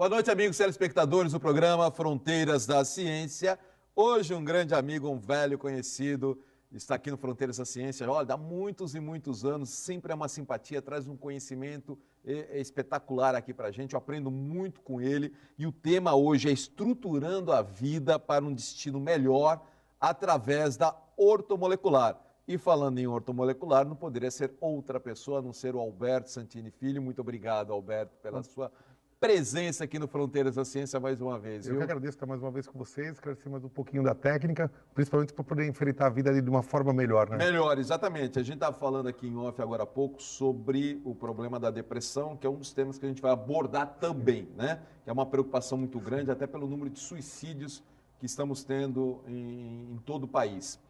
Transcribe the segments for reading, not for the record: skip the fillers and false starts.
Boa noite, amigos telespectadores do programa Fronteiras da Ciência. Hoje um grande amigo, um velho conhecido, está aqui no Fronteiras da Ciência. Olha, há muitos e muitos anos, sempre é uma simpatia, traz um conhecimento espetacular aqui para a gente. Eu aprendo muito com ele e o tema hoje é estruturando a vida para um destino melhor através da ortomolecular. E falando em ortomolecular, não poderia ser outra pessoa a não ser o Alberto Santini Filho. Muito obrigado, Alberto, pela sua presença aqui no Fronteiras da Ciência mais uma vez. Eu que agradeço estar mais uma vez com vocês, esclarecer mais um pouquinho da técnica, principalmente para poder enfrentar a vida de uma forma melhor, né? Melhor, exatamente. A gente estava falando aqui em off agora há pouco sobre o problema da depressão, que é um dos temas que a gente vai abordar também, né? Que é uma preocupação muito grande, até pelo número de suicídios que estamos tendo em todo o país.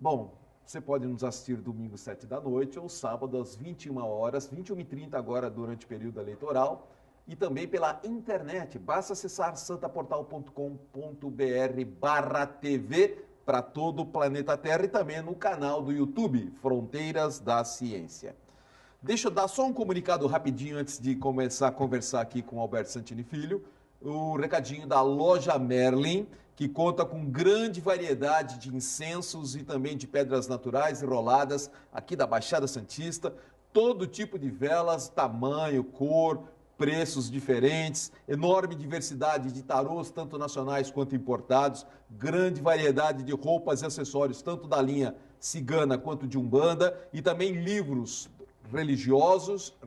Bom, você pode nos assistir domingo, 7 da noite, ou sábado, às 21 horas, 21h30 agora, durante o período eleitoral, e também pela internet. Basta acessar santaportal.com.br/TV para todo o planeta Terra e também no canal do YouTube, Fronteiras da Ciência. Deixa eu dar só um comunicado rapidinho antes de começar a conversar aqui com o Alberto Santini Filho. O recadinho da Loja Merlin, que conta com grande variedade de incensos e também de pedras naturais enroladas aqui da Baixada Santista. Todo tipo de velas, tamanho, cor, preços diferentes, enorme diversidade de tarôs, tanto nacionais quanto importados, grande variedade de roupas e acessórios, tanto da linha cigana quanto de umbanda, e também livros religiosos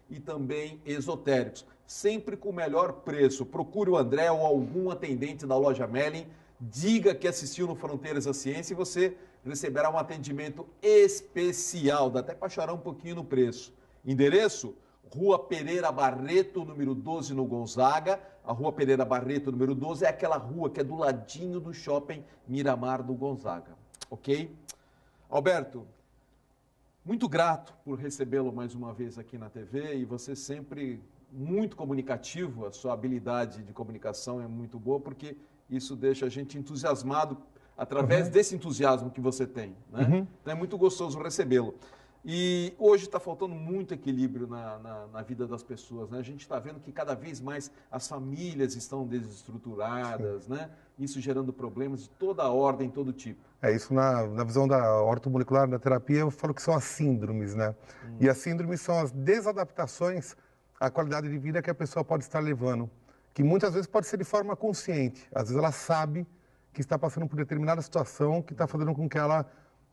e também esotéricos, sempre com o melhor preço. Procure o André ou algum atendente da Loja Merlin, diga que assistiu no Fronteiras da Ciência e você receberá um atendimento especial, dá até para chorar um pouquinho no preço. Endereço? Rua Pereira Barreto, número 12, no Gonzaga. A Rua Pereira Barreto, número 12, é aquela rua que é do ladinho do shopping Miramar do Gonzaga, ok? Alberto, muito grato por recebê-lo mais uma vez aqui na TV e você sempre muito comunicativo, a sua habilidade de comunicação é muito boa, porque isso deixa a gente entusiasmado através desse entusiasmo que você tem, né? Então é muito gostoso recebê-lo. E hoje está faltando muito equilíbrio na vida das pessoas, né? A gente está vendo que cada vez mais as famílias estão desestruturadas, né? Isso gerando problemas de toda ordem, todo tipo. É isso na visão da ortomolecular, da terapia, eu falo que são as síndromes, né? E as síndromes são as desadaptações à qualidade de vida que a pessoa pode estar levando, que muitas vezes pode ser de forma consciente. Às vezes ela sabe que está passando por determinada situação que está fazendo com que ela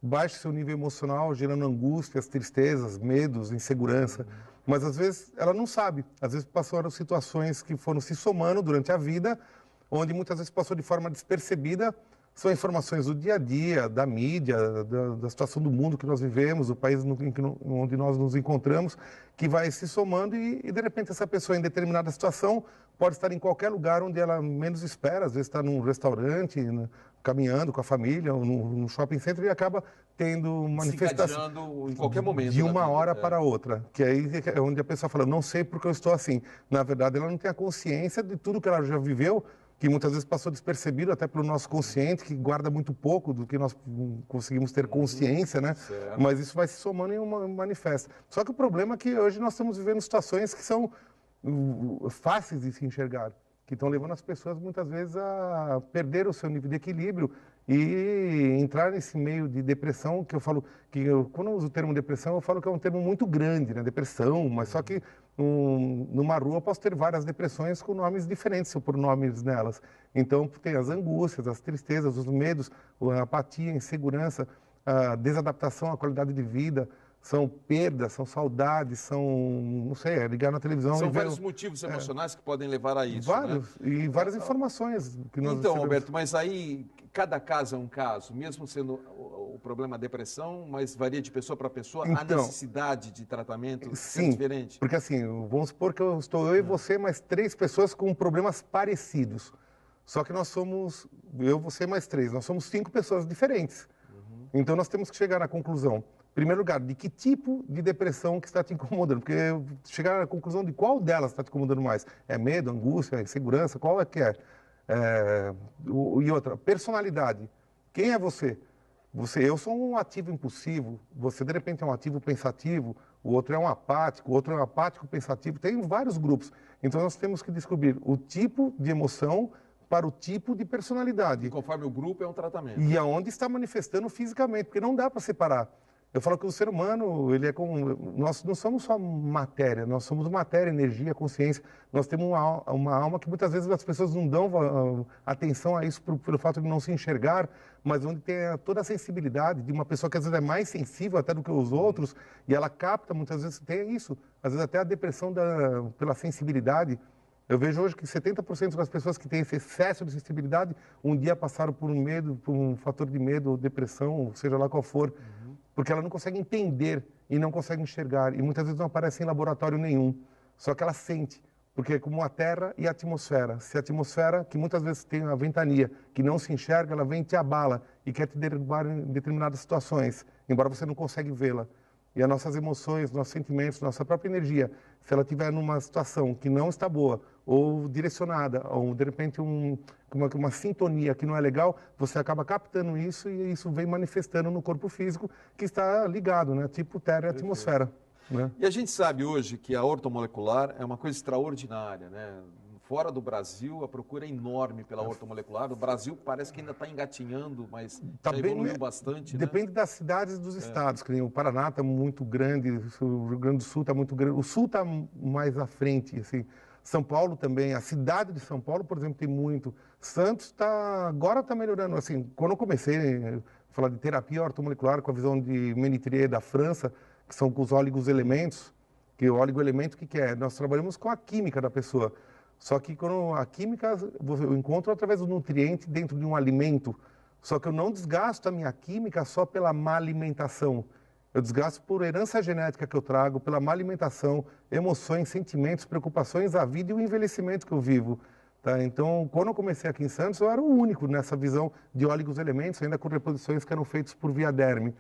baixe seu nível emocional, gerando angústias, tristezas, medos, insegurança. Mas às vezes ela não sabe. Às vezes passaram situações que foram se somando durante a vida, onde muitas vezes passou de forma despercebida. São informações do dia a dia, da mídia, da situação do mundo que nós vivemos, do país onde nós nos encontramos, que vai se somando e de repente essa pessoa em determinada situação pode estar em qualquer lugar onde ela menos espera, às vezes está num restaurante, caminhando com a família, ou num shopping center e acaba tendo manifestação em qualquer momento de uma vida, hora para outra, que aí é onde a pessoa fala, não sei porque eu estou assim. Na verdade, ela não tem a consciência de tudo que ela já viveu, que muitas vezes passou despercebido até pelo nosso consciente, que guarda muito pouco do que nós conseguimos ter consciência, né? Certo. Mas isso vai se somando em uma manifesta. Só que o problema é que hoje nós estamos vivendo situações que são fáceis de se enxergar, que estão levando as pessoas muitas vezes a perder o seu nível de equilíbrio e entrar nesse meio de depressão, que eu falo, quando eu uso o termo depressão, eu falo que é um termo muito grande, né? Depressão, mas só que numa rua eu posso ter várias depressões com nomes diferentes, se eu pôr nomes nelas. Então tem as angústias, as tristezas, os medos, a apatia, a insegurança, a desadaptação à qualidade de vida, são perdas, são saudades, são, não sei, é ligar na televisão... São vários motivos emocionais que podem levar a isso, vários, né? E várias informações que nós Então, recebemos. Alberto, mas aí cada caso é um caso, mesmo sendo o problema depressão, mas varia de pessoa para pessoa, a necessidade de tratamento é diferente? Porque assim, vamos supor que eu e você, mais 3 pessoas com problemas parecidos. Só que nós somos, eu, você mais 3, nós somos 5 pessoas diferentes. Então nós temos que chegar à conclusão, em primeiro lugar, de que tipo de depressão que está te incomodando, porque chegar à conclusão de qual delas está te incomodando mais. É medo, angústia, insegurança, qual é que é? E outra, personalidade. Quem é você? Eu sou um ativo impulsivo, você de repente é um ativo pensativo, o outro é um apático, o outro é um apático pensativo. Tem vários grupos. Então nós temos que descobrir o tipo de emoção para o tipo de personalidade. E conforme o grupo é um tratamento. E aonde está manifestando fisicamente, porque não dá para separar. Eu falo que o ser humano, ele é como... Nós não somos só matéria, nós somos matéria, energia, consciência. Nós temos uma alma que muitas vezes as pessoas não dão atenção a isso pelo fato de não se enxergar, mas onde tem toda a sensibilidade de uma pessoa que às vezes é mais sensível até do que os outros, e ela capta, muitas vezes tem isso. Às vezes até a depressão pela sensibilidade. Eu vejo hoje que 70% das pessoas que têm esse excesso de sensibilidade, um dia passaram por um medo, por um fator de medo, ou depressão, seja lá qual for, porque ela não consegue entender e não consegue enxergar, e muitas vezes não aparece em laboratório nenhum, só que ela sente, porque é como a terra e a atmosfera. Se a atmosfera, que muitas vezes tem uma ventania, que não se enxerga, ela vem e te abala e quer te derrubar em determinadas situações, embora você não consegue vê-la. E as nossas emoções, nossos sentimentos, nossa própria energia, se ela estiver numa situação que não está boa, ou direcionada, ou de repente uma sintonia que não é legal, você acaba captando isso e isso vem manifestando no corpo físico que está ligado, né? Tipo terra e atmosfera. Né? E a gente sabe hoje que a ortomolecular é uma coisa extraordinária, né? Fora do Brasil, a procura é enorme pela ortomolecular. O Brasil parece que ainda está engatinhando, mas Tá já bem, evoluiu bastante, né? depende das cidades e dos estados. Que nem o Paraná está muito grande, o Rio Grande do Sul está muito grande, o Sul está mais à frente, assim. São Paulo também, a cidade de São Paulo, por exemplo, tem muito. Santos agora está melhorando. Assim, quando eu comecei a falar de terapia ortomolecular com a visão de Ménitrier da França, que são com os oligoelementos, que o oligoelemento o que é? Nós trabalhamos com a química da pessoa. Só que quando a química eu encontro através do nutriente dentro de um alimento. Só que eu não desgasto a minha química só pela má alimentação. Eu desgasto por herança genética que eu trago, pela má alimentação, emoções, sentimentos, preocupações, a vida e o envelhecimento que eu vivo. Tá? Então, quando eu comecei aqui em Santos, eu era o único nessa visão de elementos, ainda com reposições que eram feitas por via derme.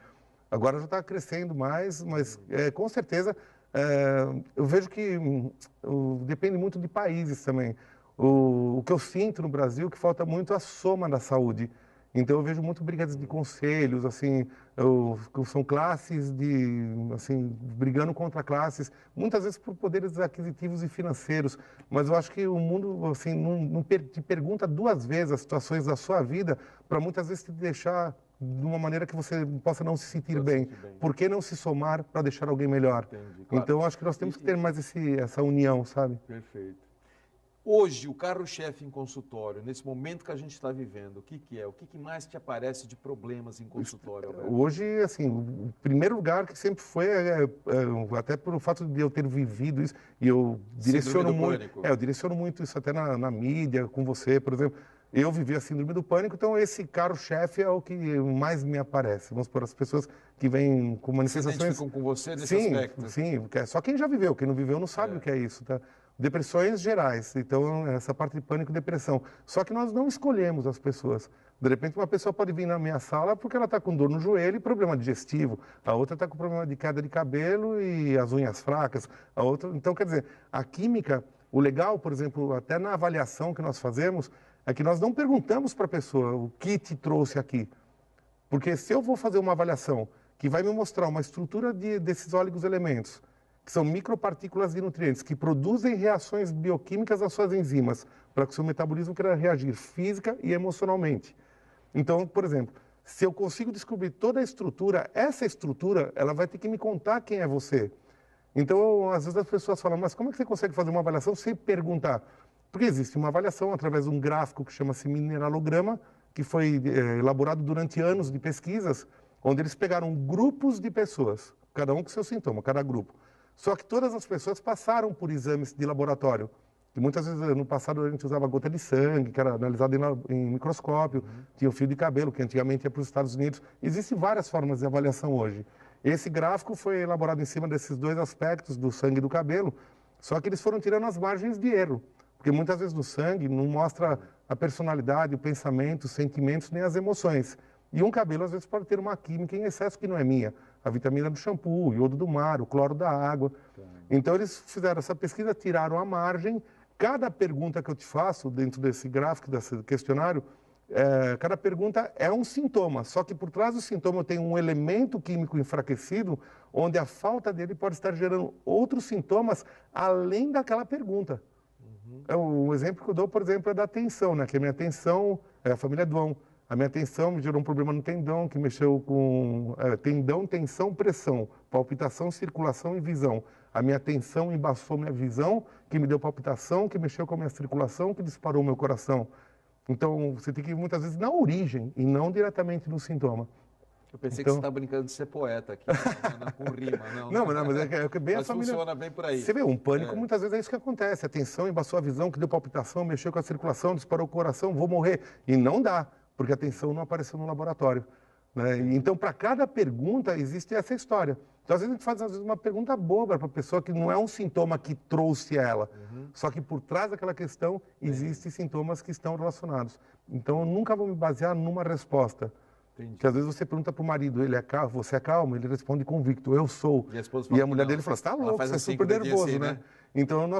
Agora já está crescendo mais, mas com certeza eu vejo que depende muito de países também. O que eu sinto no Brasil é que falta muito a soma da saúde. Então eu vejo muito brigas de conselhos, assim, são classes assim, brigando contra classes, muitas vezes por poderes aquisitivos e financeiros. Mas eu acho que o mundo, assim, não te pergunta duas vezes as situações da sua vida para muitas vezes te deixar de uma maneira que você possa não se sentir bem. Por que não se somar para deixar alguém melhor? Entendi, claro. Então, eu acho que nós temos que ter mais essa união, sabe? Perfeito. Hoje, o carro-chefe em consultório, nesse momento que a gente está vivendo, o que é? O que mais te aparece de problemas em consultório, Alberto? Hoje, assim, o primeiro lugar que sempre foi, até pelo fato de eu ter vivido isso, e eu direciono muito, eu direciono muito isso até na mídia, com você, por exemplo. Eu vivi a síndrome do pânico, então esse carro-chefe é o que mais me aparece. Vamos por as pessoas que vêm com manifestações... Se identificam com você nesse aspecto? Sim, só quem já viveu. Quem não viveu não sabe o que é isso, tá? Depressões gerais, então essa parte de pânico e depressão. Só que nós não escolhemos as pessoas. De repente uma pessoa pode vir na minha sala porque ela está com dor no joelho e problema digestivo. A outra está com problema de queda de cabelo e as unhas fracas. A outra, então, quer dizer, a química, o legal, por exemplo, até na avaliação que nós fazemos, é que nós não perguntamos para a pessoa o que te trouxe aqui. Porque se eu vou fazer uma avaliação que vai me mostrar uma estrutura desses oligoelementos, que são micropartículas de nutrientes, que produzem reações bioquímicas às suas enzimas, para que o seu metabolismo queira reagir física e emocionalmente. Então, por exemplo, se eu consigo descobrir toda a estrutura, essa estrutura, ela vai ter que me contar quem é você. Então, às vezes as pessoas falam, mas como é que você consegue fazer uma avaliação sem perguntar? Porque existe uma avaliação através de um gráfico que chama-se mineralograma, que foi elaborado durante anos de pesquisas, onde eles pegaram grupos de pessoas, cada um com seu sintoma, cada grupo. Só que todas as pessoas passaram por exames de laboratório. E muitas vezes, no passado, a gente usava gota de sangue, que era analisada em microscópio, tinha o fio de cabelo, que antigamente ia para os Estados Unidos. Existem várias formas de avaliação hoje. Esse gráfico foi elaborado em cima desses dois aspectos, do sangue e do cabelo, só que eles foram tirando as margens de erro. Porque muitas vezes no sangue não mostra a personalidade, o pensamento, os sentimentos, nem as emoções. E um cabelo, às vezes, pode ter uma química em excesso que não é minha. A vitamina do shampoo, o iodo do mar, o cloro da água. Então, eles fizeram essa pesquisa, tiraram a margem. Cada pergunta que eu te faço dentro desse gráfico, desse questionário, cada pergunta é um sintoma, só que por trás do sintoma tem um elemento químico enfraquecido, onde a falta dele pode estar gerando outros sintomas além daquela pergunta. O exemplo que eu dou, por exemplo, é da tensão, né? Que a minha tensão é a família Dwon. A minha tensão me gerou um problema no tendão, que mexeu com tendão, tensão, pressão, palpitação, circulação e visão. A minha tensão embaçou minha visão, que me deu palpitação, que mexeu com a minha circulação, que disparou meu coração. Então, você tem que ir muitas vezes na origem e não diretamente no sintoma. Eu pensei que você estava brincando de ser poeta aqui, com rima. Não, mas é bem mas a família... funciona bem por aí. Você vê, um pânico muitas vezes é isso que acontece. A tensão embaçou a visão, que deu palpitação, mexeu com a circulação, disparou o coração, vou morrer. E não dá, porque a tensão não apareceu no laboratório. Né? Então, para cada pergunta, existe essa história. Então, às vezes, a gente faz uma pergunta boba para a pessoa que não é um sintoma que trouxe ela. Só que por trás daquela questão, existem sintomas que estão relacionados. Então, eu nunca vou me basear numa resposta. Entendi. Que às vezes você pergunta para o marido, você é calmo? Ele responde convicto, eu sou. E a mulher dele fala, você está louco, você é super nervoso, assim, né? Então,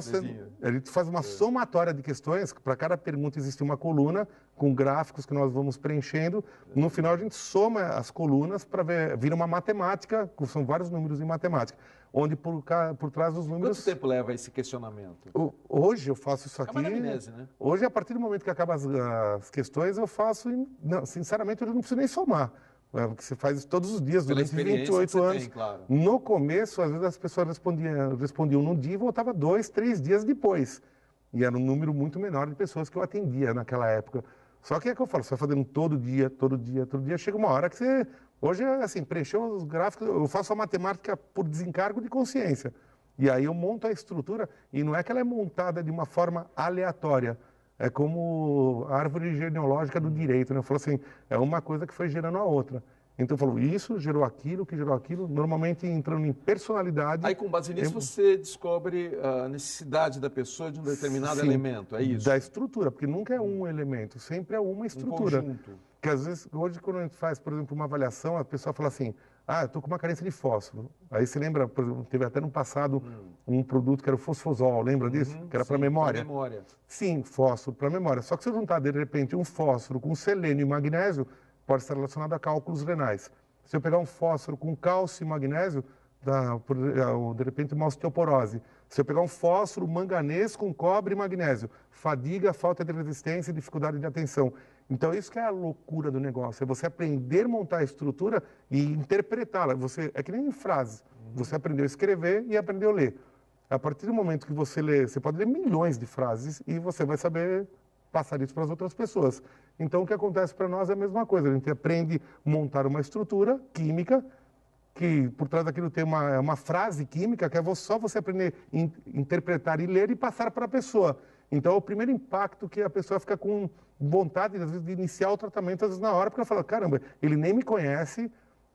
a gente faz uma somatória de questões, para cada pergunta existe uma coluna com gráficos que nós vamos preenchendo. No final, a gente soma as colunas para vir uma matemática, são vários números em matemática, onde por trás dos números... Quanto tempo leva esse questionamento? Hoje eu faço isso aqui... É uma anamnese, né? Hoje, a partir do momento que acabam as questões, eu faço... Não, sinceramente, eu não preciso nem somar. Porque você faz isso todos os dias, durante 28 anos. Tem, claro. No começo, às vezes as pessoas respondiam num dia e voltava 2, 3 dias depois. E era um número muito menor de pessoas que eu atendia naquela época. Só que é que eu falo, você vai fazendo todo dia, chega uma hora que você... Hoje, assim, preencheu os gráficos, eu faço a matemática por desencargo de consciência. E aí eu monto a estrutura, e não é que ela é montada de uma forma aleatória. É como a árvore genealógica do direito, né? Eu falo assim, é uma coisa que foi gerando a outra. Então eu falo, isso gerou aquilo, que gerou aquilo, normalmente entrando em personalidade. Aí com base nisso você descobre a necessidade da pessoa de um determinado elemento, é isso? Da estrutura, porque nunca é um elemento, sempre é uma estrutura. Um conjunto. Porque às vezes, hoje quando a gente faz, por exemplo, uma avaliação, a pessoa fala assim, eu estou com uma carência de fósforo. Aí você lembra, por exemplo, teve até no passado um produto que era o fosfosol, lembra disso? Que era para memória. Para memória. Sim, fósforo para memória. Só que se eu juntar, de repente, um fósforo com selênio e magnésio, pode estar relacionado a cálculos renais. Se eu pegar um fósforo com cálcio e magnésio, dá, de repente, uma osteoporose. Se eu pegar um fósforo, manganês com cobre e magnésio, fadiga, falta de resistência e dificuldade de atenção. Então, isso que é a loucura do negócio, é você aprender a montar a estrutura e interpretá-la. É que nem em frases. Você aprendeu a escrever e aprendeu a ler. A partir do momento que você lê, você pode ler milhões de frases e você vai saber passar isso para as outras pessoas. Então, o que acontece para nós é a mesma coisa. A gente aprende a montar uma estrutura química, que por trás daquilo tem uma frase química, que é só você aprender a interpretar e ler e passar para a pessoa. Então, é o primeiro impacto que a pessoa fica com vontade, às vezes, de iniciar o tratamento, às vezes, na hora, porque ela fala, caramba, ele nem me conhece,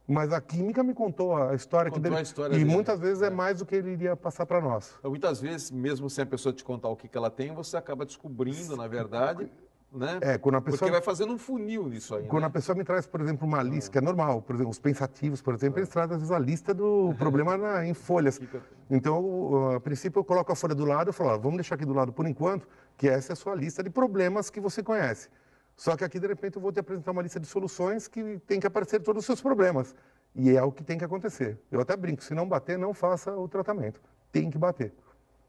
mas a química me contou a história dele. E muitas vezes é mais do que ele iria passar para nós. Então, muitas vezes, mesmo sem a pessoa te contar o que ela tem, você acaba descobrindo, na verdade, né? Quando a pessoa... Porque vai fazendo um funil nisso aí, Quando a pessoa me traz, por exemplo, uma lista, que é normal, por exemplo, os pensativos, por exemplo, eles trazem, às vezes, a lista do problema em folhas. Então, a princípio, eu coloco a folha do lado e falo, vamos deixar aqui do lado por enquanto, que essa é a sua lista de problemas que você conhece. Só que aqui, de repente, eu vou te apresentar uma lista de soluções que tem que aparecer todos os seus problemas. E é o que tem que acontecer. Eu até brinco, se não bater, não faça o tratamento. Tem que bater.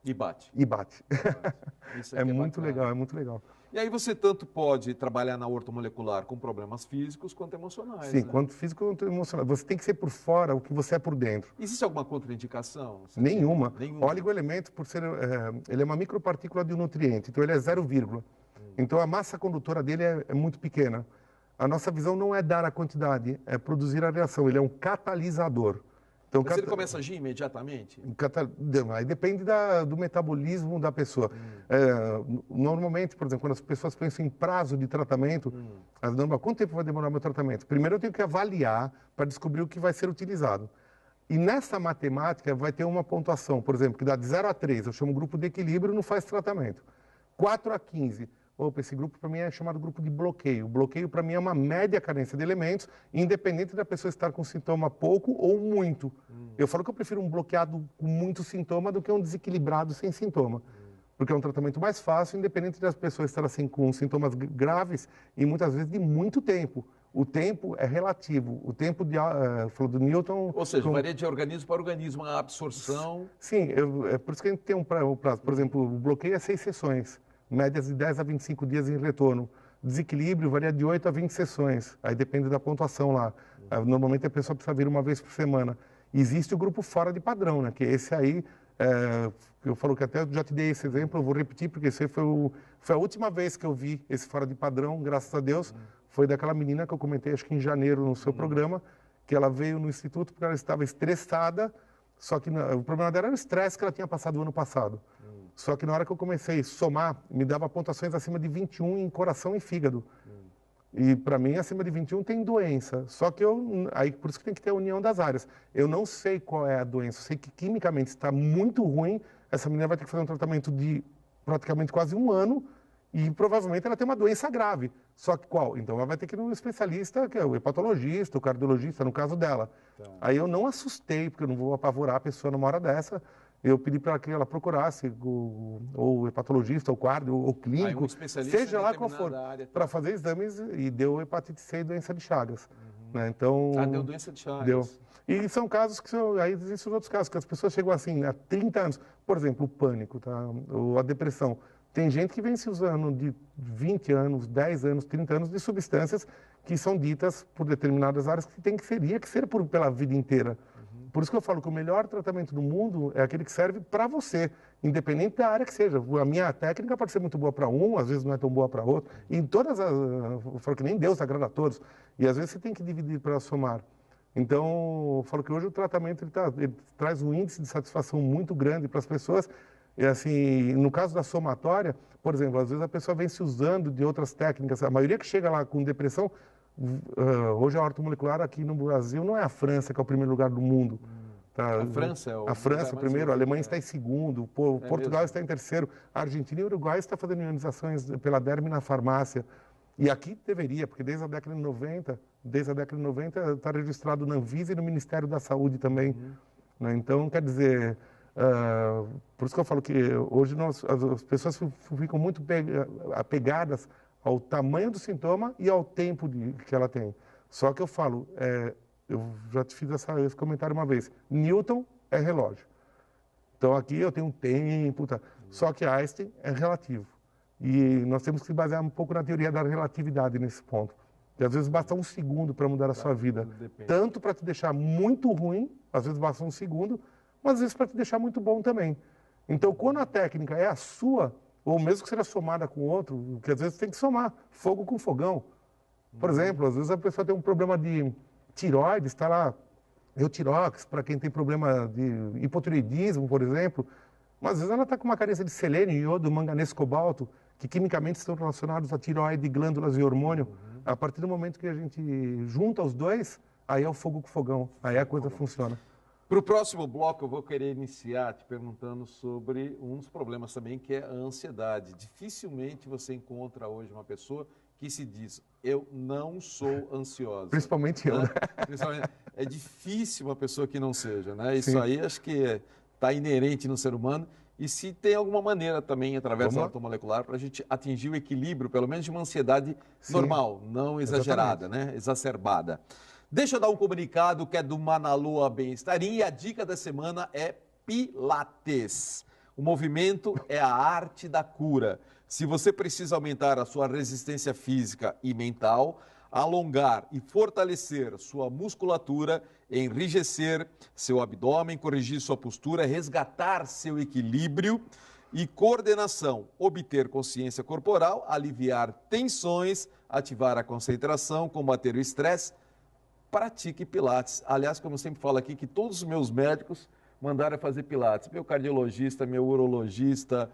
E bate. E bate. Isso é muito legal, é muito legal. E aí você tanto pode trabalhar na ortomolecular com problemas físicos quanto emocionais. Sim, né? quanto físico quanto emocional. Você tem que ser por fora o que você é por dentro. Existe alguma contraindicação? Nenhuma. O oligoelemento, por ser, ele é uma micropartícula de um nutriente, então ele é 0, então a massa condutora dele é muito pequena. A nossa visão não é dar a quantidade, é produzir a reação. Ele é um catalisador. Então, mas ele começa a agir imediatamente? Aí depende do metabolismo da pessoa. Normalmente, por exemplo, quando as pessoas pensam em prazo de tratamento, quanto tempo vai demorar o meu tratamento? Primeiro eu tenho que avaliar para descobrir o que vai ser utilizado. E nessa matemática vai ter uma pontuação, por exemplo, que dá de 0 a 3, eu chamo grupo de equilíbrio, não faz tratamento. 4 a 15, esse grupo para mim é chamado grupo de bloqueio. O bloqueio para mim é uma média carência de elementos, independente da pessoa estar com sintoma pouco ou muito. Eu falo que eu prefiro um bloqueado com muito sintoma do que um desequilibrado sem sintoma. porque é um tratamento mais fácil, independente das pessoas estarem assim, com sintomas graves e muitas vezes de muito tempo. O tempo é relativo. O tempo falou do Newton... Ou seja, varia de organismo para organismo a absorção. Sim, é por isso que a gente tem um prazo. Por exemplo, o bloqueio é 6 sessões, médias de 10 a 25 dias em retorno. Desequilíbrio varia de 8 a 20 sessões, aí depende da pontuação lá. Normalmente a pessoa precisa vir uma vez por semana. Existe o grupo fora de padrão, né? Que esse aí, eu falo que até eu já te dei esse exemplo, eu vou repetir, porque esse foi a última vez que eu vi esse fora de padrão, graças a Deus. Foi daquela menina que eu comentei, acho que em janeiro, no seu programa, que ela veio no instituto porque ela estava estressada, só que o problema dela era o estresse que ela tinha passado o ano passado. Só que na hora que eu comecei a somar, me dava pontuações acima de 21 em coração e fígado. E para mim, acima de 21 tem doença. Só que aí por isso que tem que ter a união das áreas. Eu não sei qual é a doença, eu sei que quimicamente está muito ruim, essa menina vai ter que fazer um tratamento de praticamente quase 1 ano, e provavelmente ela tem uma doença grave. Só que qual? Então ela vai ter que ir no especialista, que é o hepatologista, o cardiologista, no caso dela. Tá. Aí eu não assustei, porque eu não vou apavorar a pessoa numa hora dessa. Eu pedi para que ela procurasse o hepatologista, o cardio, o clínico, seja lá qual for, para fazer exames, e deu hepatite C e doença de Chagas. Né? Então, deu doença de Chagas. Deu. E são casos que aí existem os outros casos, que as pessoas chegam assim há 30 anos. Por exemplo, o pânico, tá? Ou a depressão. Tem gente que vem se usando de 20 anos, 10 anos, 30 anos de substâncias que são ditas por determinadas áreas que teria que ser pela vida inteira. Por isso que eu falo que o melhor tratamento do mundo é aquele que serve para você, independente da área que seja. A minha técnica pode ser muito boa para um, às vezes não é tão boa para outro. E em todas as... Eu falo que nem Deus agrada a todos. E às vezes você tem que dividir para somar. Então, eu falo que hoje o tratamento ele traz um índice de satisfação muito grande para as pessoas. E assim, no caso da somatória, por exemplo, às vezes a pessoa vem se usando de outras técnicas. A maioria que chega lá com depressão, hoje a ortomolecular aqui no Brasil não é a França, que é o primeiro lugar do mundo. Tá? A França é o A França primeiro, a Alemanha está em segundo, Portugal mesmo? está em terceiro, a Argentina e o Uruguai estão fazendo ionizações pela derme na farmácia. E aqui deveria, porque desde a década de 90, está registrado na Anvisa e no Ministério da Saúde também. Né? Então, quer dizer, por isso que eu falo que hoje as pessoas ficam muito apegadas ao tamanho do sintoma e ao tempo que ela tem. Só que eu falo, eu já te fiz esse comentário uma vez, Newton é relógio. Então aqui eu tenho um tempo, tá? Só que Einstein é relativo. E nós temos que se basear um pouco na teoria da relatividade nesse ponto. E às vezes basta 1 segundo para mudar a sua vida. Tanto para te deixar muito ruim, às vezes basta 1 segundo, mas às vezes para te deixar muito bom também. Então quando a técnica é a sua, ou mesmo que seja somada com outro, que às vezes tem que somar fogo com fogão. Por exemplo, às vezes a pessoa tem um problema de tireoide, está lá, eutirox, para quem tem problema de hipotireoidismo, por exemplo, mas às vezes ela está com uma carência de selênio, iodo, manganês, cobalto, que quimicamente estão relacionados a tireoide, glândulas e hormônio. A partir do momento que a gente junta os dois, aí é o fogo com fogão, aí a coisa funciona. Para o próximo bloco, eu vou querer iniciar te perguntando sobre um dos problemas também, que é a ansiedade. Dificilmente você encontra hoje uma pessoa que se diz, eu não sou ansiosa. Principalmente eu, né? Principalmente, é difícil uma pessoa que não seja, né? Isso Sim. aí acho que está inerente no ser humano. E se tem alguma maneira também, através da ortomolecular, para a gente atingir o equilíbrio, pelo menos de uma ansiedade normal, não exagerada, né? Exacerbada. Deixa eu dar um comunicado que é do Manalua Bem-Estarim e a dica da semana é Pilates. O movimento é a arte da cura. Se você precisa aumentar a sua resistência física e mental, alongar e fortalecer sua musculatura, enrijecer seu abdômen, corrigir sua postura, resgatar seu equilíbrio e coordenação, obter consciência corporal, aliviar tensões, ativar a concentração, combater o estresse, pratique Pilates. Aliás, como eu sempre falo aqui, que todos os meus médicos mandaram fazer Pilates. Meu cardiologista, meu urologista,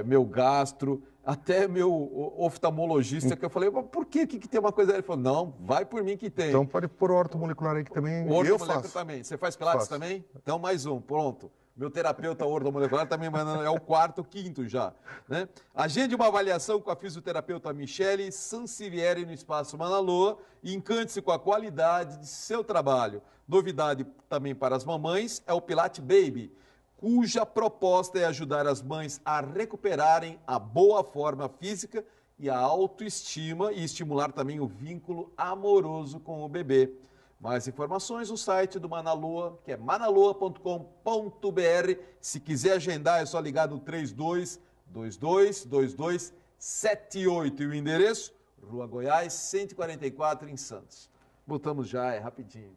meu gastro, até meu oftalmologista, que eu falei, mas por que tem uma coisa? Ele falou, não, vai por mim que tem. Então pode pôr o ortomolecular aí que também eu faço. Também. Você faz Pilates também? Então mais um, pronto. Meu terapeuta ortomolecular está me mandando, é o 4º, 5º já. Né? Agende uma avaliação com a fisioterapeuta Michele Sansilieri no Espaço Manalua e encante-se com a qualidade de seu trabalho. Novidade também para as mamães é o Pilates Baby, cuja proposta é ajudar as mães a recuperarem a boa forma física e a autoestima e estimular também o vínculo amoroso com o bebê. Mais informações no site do Manalua, que é manalua.com.br. Se quiser agendar, é só ligar no 32222278. E o endereço? Rua Goiás, 144, em Santos. Botamos já, é rapidinho.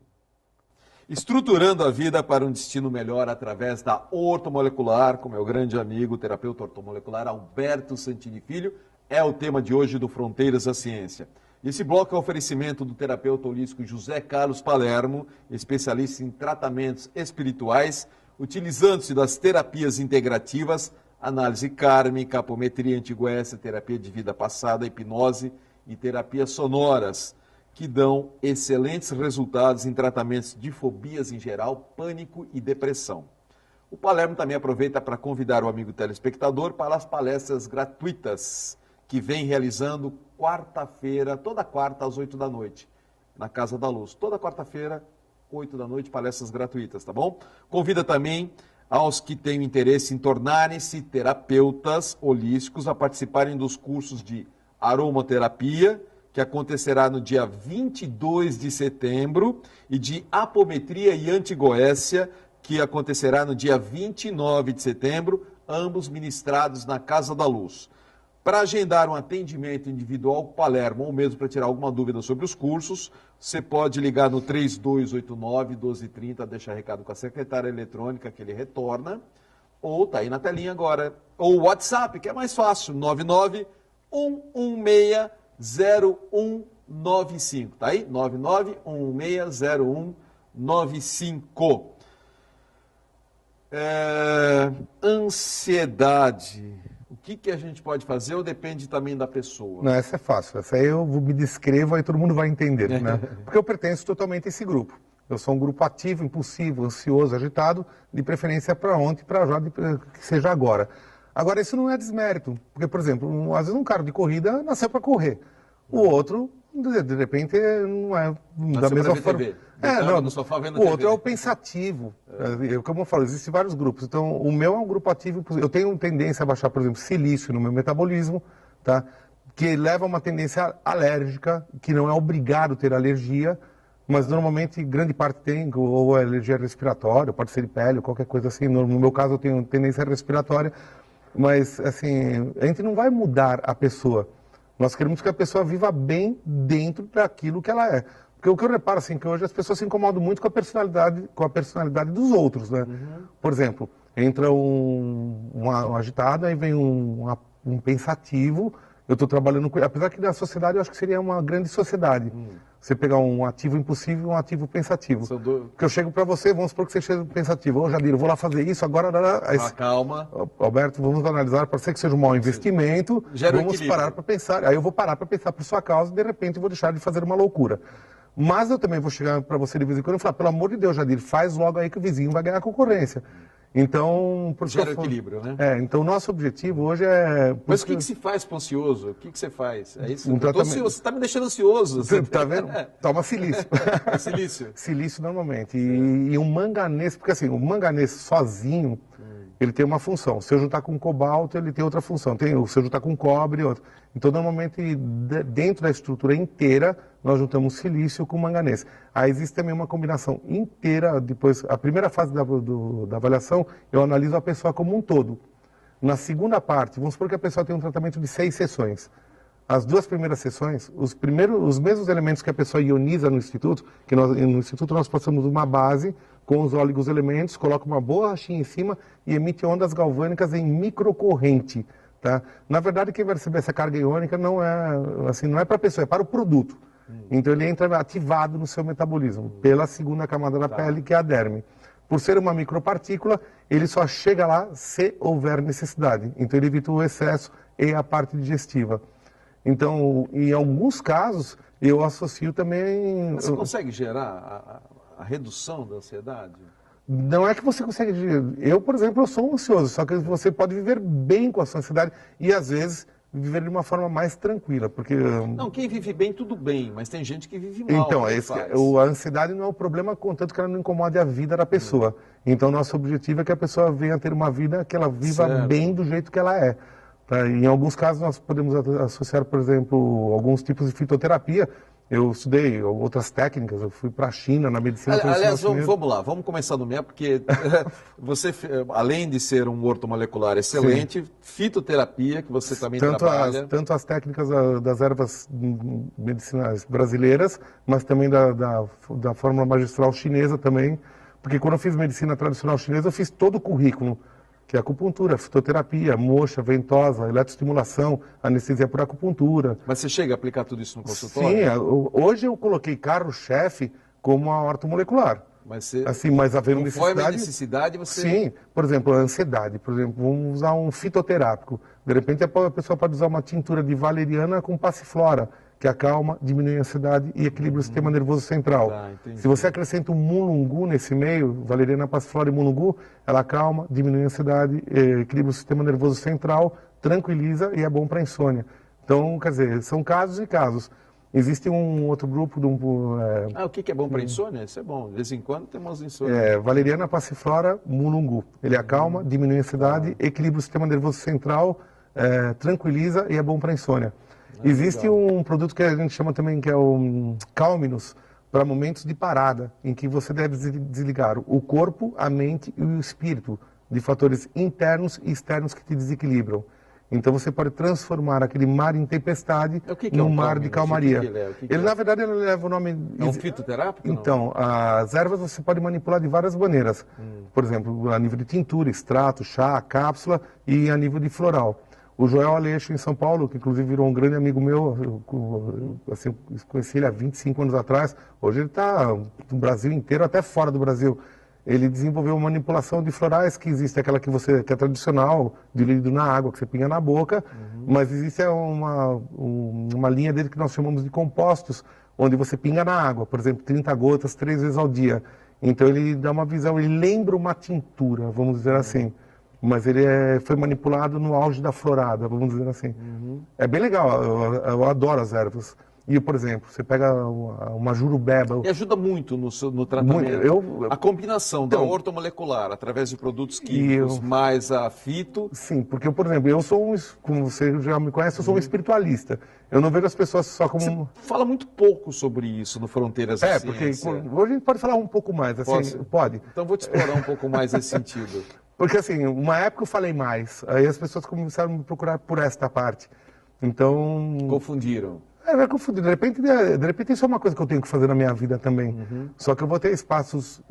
Estruturando a vida para um destino melhor através da ortomolecular, com meu grande amigo, o terapeuta ortomolecular Alberto Santini Filho, é o tema de hoje do Fronteiras da Ciência. Esse bloco é o oferecimento do terapeuta holístico José Carlos Palermo, especialista em tratamentos espirituais, utilizando-se das terapias integrativas, análise kármica, apometria anti-Goécia, terapia de vida passada, hipnose e terapias sonoras, que dão excelentes resultados em tratamentos de fobias em geral, pânico e depressão. O Palermo também aproveita para convidar o amigo telespectador para as palestras gratuitas que vem realizando quarta-feira, toda quarta às 8 da noite, na Casa da Luz. Toda quarta-feira, 8 da noite, palestras gratuitas, tá bom? Convida também aos que têm interesse em tornarem-se terapeutas holísticos a participarem dos cursos de aromaterapia, que acontecerá no dia 22 de setembro, e de apometria e anti-Goécia, que acontecerá no dia 29 de setembro, ambos ministrados na Casa da Luz. Para agendar um atendimento individual com o Palermo, ou mesmo para tirar alguma dúvida sobre os cursos, você pode ligar no 3289-1230, deixar recado com a secretária eletrônica que ele retorna, ou tá aí na telinha agora, ou o WhatsApp, que é mais fácil, 991160195, tá aí? 991160195. Ansiedade. O que a gente pode fazer ou depende também da pessoa? Não, essa é fácil. Essa aí eu me descrevo, aí todo mundo vai entender, né? Porque eu pertenço totalmente a esse grupo. Eu sou um grupo ativo, impulsivo, ansioso, agitado, de preferência para ontem, para já, que seja agora. Agora, isso não é desmérito. Porque, por exemplo, às vezes um cara de corrida nasceu para correr. O outro, de repente, não é da mesma forma. Não, no sofá vendo o outro é o pensativo. Como eu falo, existem vários grupos. Então, o meu é um grupo ativo. Eu tenho tendência a baixar, por exemplo, silício no meu metabolismo, tá? Que leva a uma tendência alérgica, que não é obrigado a ter alergia, mas normalmente grande parte tem, ou alergia respiratória, pode ser de pele, ou qualquer coisa assim. No meu caso, eu tenho tendência respiratória, mas, assim, a gente não vai mudar a pessoa. Nós queremos que a pessoa viva bem dentro daquilo que ela é. Porque o que eu reparo, assim, que hoje as pessoas se incomodam muito com a personalidade dos outros, né? Uhum. Por exemplo, entra um agitado, aí vem um pensativo. Eu estou trabalhando com... Apesar que na sociedade eu acho que seria uma grande sociedade. Você pegar um ativo impulsivo e um ativo pensativo. Porque eu chego para você, vamos supor que você chega pensativo. Ô, Jadir, eu vou lá fazer isso, agora... Calma. Alberto, vamos analisar, pode ser que seja um mau investimento. Vamos parar para pensar. Aí eu vou parar para pensar por sua causa e, de repente, eu vou deixar de fazer uma loucura. Mas eu também vou chegar para você de vez em quando e falar, pelo amor de Deus, Jadir, faz logo aí que o vizinho vai ganhar a concorrência. Então... Gera equilíbrio, né? Então o nosso objetivo hoje é... Mas o que se faz com ansioso? O que você faz? É isso? Você está me deixando ansioso. Você está vendo? Toma silício. É silício? Silício normalmente. E um manganês, porque assim, o manganês sozinho, ele tem uma função. Se eu juntar com cobalto, ele tem outra função. Se eu juntar com cobre, outra. Então, normalmente, dentro da estrutura inteira, nós juntamos silício com manganês. Aí existe também uma combinação inteira, depois, a primeira fase da avaliação, eu analiso a pessoa como um todo. Na segunda parte, vamos supor que a pessoa tem um tratamento de 6 sessões. As 2 primeiras sessões, os mesmos elementos que a pessoa ioniza no Instituto, que no Instituto nós passamos uma base com os óleos elementos, coloca uma borrachinha em cima e emite ondas galvânicas em microcorrente. Tá? Na verdade, quem vai receber essa carga iônica não é para a pessoa, é para o produto. Então ele entra ativado no seu metabolismo, pela segunda camada da pele, que é a derme. Por ser uma micropartícula, ele só chega lá se houver necessidade. Então ele evita o excesso e a parte digestiva. Então, em alguns casos, eu associo também... Mas você consegue gerar a redução da ansiedade? Não é que você consegue... Eu, por exemplo, eu sou ansioso, só que você pode viver bem com a sua ansiedade e, às vezes, viver de uma forma mais tranquila, porque... Não, quem vive bem, tudo bem, mas tem gente que vive mal. Então, a ansiedade não é o problema, contanto que ela não incomode a vida da pessoa. Então, nosso objetivo é que a pessoa venha ter uma vida que ela viva bem do jeito que ela é. Tá? Em alguns casos, nós podemos associar, por exemplo, alguns tipos de fitoterapia. Eu estudei outras técnicas, eu fui para a China, na medicina tradicional. Aliás, vamos lá, vamos começar no meio, porque você, além de ser um ortomolecular excelente, fitoterapia, que você também trabalha. Tanto as técnicas das ervas medicinais brasileiras, mas também da fórmula magistral chinesa também, porque quando eu fiz medicina tradicional chinesa, eu fiz todo o currículo, que é acupuntura, fitoterapia, moxa, ventosa, eletroestimulação, anestesia por acupuntura. Mas você chega a aplicar tudo isso no consultório? Sim, hoje eu coloquei carro-chefe como a ortomolecular. Mas você, assim, mas havendo necessidade, você... Sim, por exemplo, a ansiedade, por exemplo, vamos usar um fitoterápico. De repente a pessoa pode usar uma tintura de valeriana com passiflora, que acalma, diminui a ansiedade e equilibra o sistema nervoso central. Se você acrescenta um mulungu nesse meio, valeriana, passiflora e mulungu, ela acalma, diminui a ansiedade, equilibra o sistema nervoso central, tranquiliza e é bom para insônia. Então, quer dizer, são casos e casos. Existe um outro grupo de o que é bom para insônia? Isso é bom. De vez em quando temos insônia. Valeriana, passiflora, mulungu. Ele acalma, diminui a ansiedade, equilibra o sistema nervoso central, tranquiliza e é bom para insônia. Existe um produto que a gente chama também, que é o Calminus, para momentos de parada, em que você deve desligar o corpo, a mente e o espírito de fatores internos e externos que te desequilibram. Então você pode transformar aquele mar em tempestade num mar de calmaria. Ele, na verdade, ele leva o nome... É um fitoterápico? Então, as ervas você pode manipular de várias maneiras. Por exemplo, a nível de tintura, extrato, chá, cápsula e a nível de floral. O Joel Aleixo, em São Paulo, que inclusive virou um grande amigo meu, assim, conheci ele há 25 anos atrás, hoje ele está no Brasil inteiro, até fora do Brasil. Ele desenvolveu uma manipulação de florais, que existe aquela que é tradicional, diluído na água, que você pinga na boca, mas existe uma linha dele que nós chamamos de compostos, onde você pinga na água, por exemplo, 30 gotas, 3 vezes ao dia. Então ele dá uma visão, ele lembra uma tintura, vamos dizer assim. Mas ele foi manipulado no auge da florada, vamos dizer assim. É bem legal, eu adoro as ervas. E, por exemplo, você pega uma jurubeba... E ajuda muito no tratamento. A combinação da ortomolecular, através de produtos químicos, mais a fito... Sim, porque, por exemplo, eu sou como você já me conhece, eu sou um espiritualista. Eu não vejo as pessoas só como... Você fala muito pouco sobre isso no Fronteiras da Ciência. Porque hoje a gente pode falar um pouco mais, assim, pode. Então vou te explorar um pouco mais nesse sentido. Porque, assim, uma época eu falei mais, aí as pessoas começaram a me procurar por esta parte. Então... Confundiram. Vai confundir. De repente isso é uma coisa que eu tenho que fazer na minha vida também. Só que eu vou ter espaços,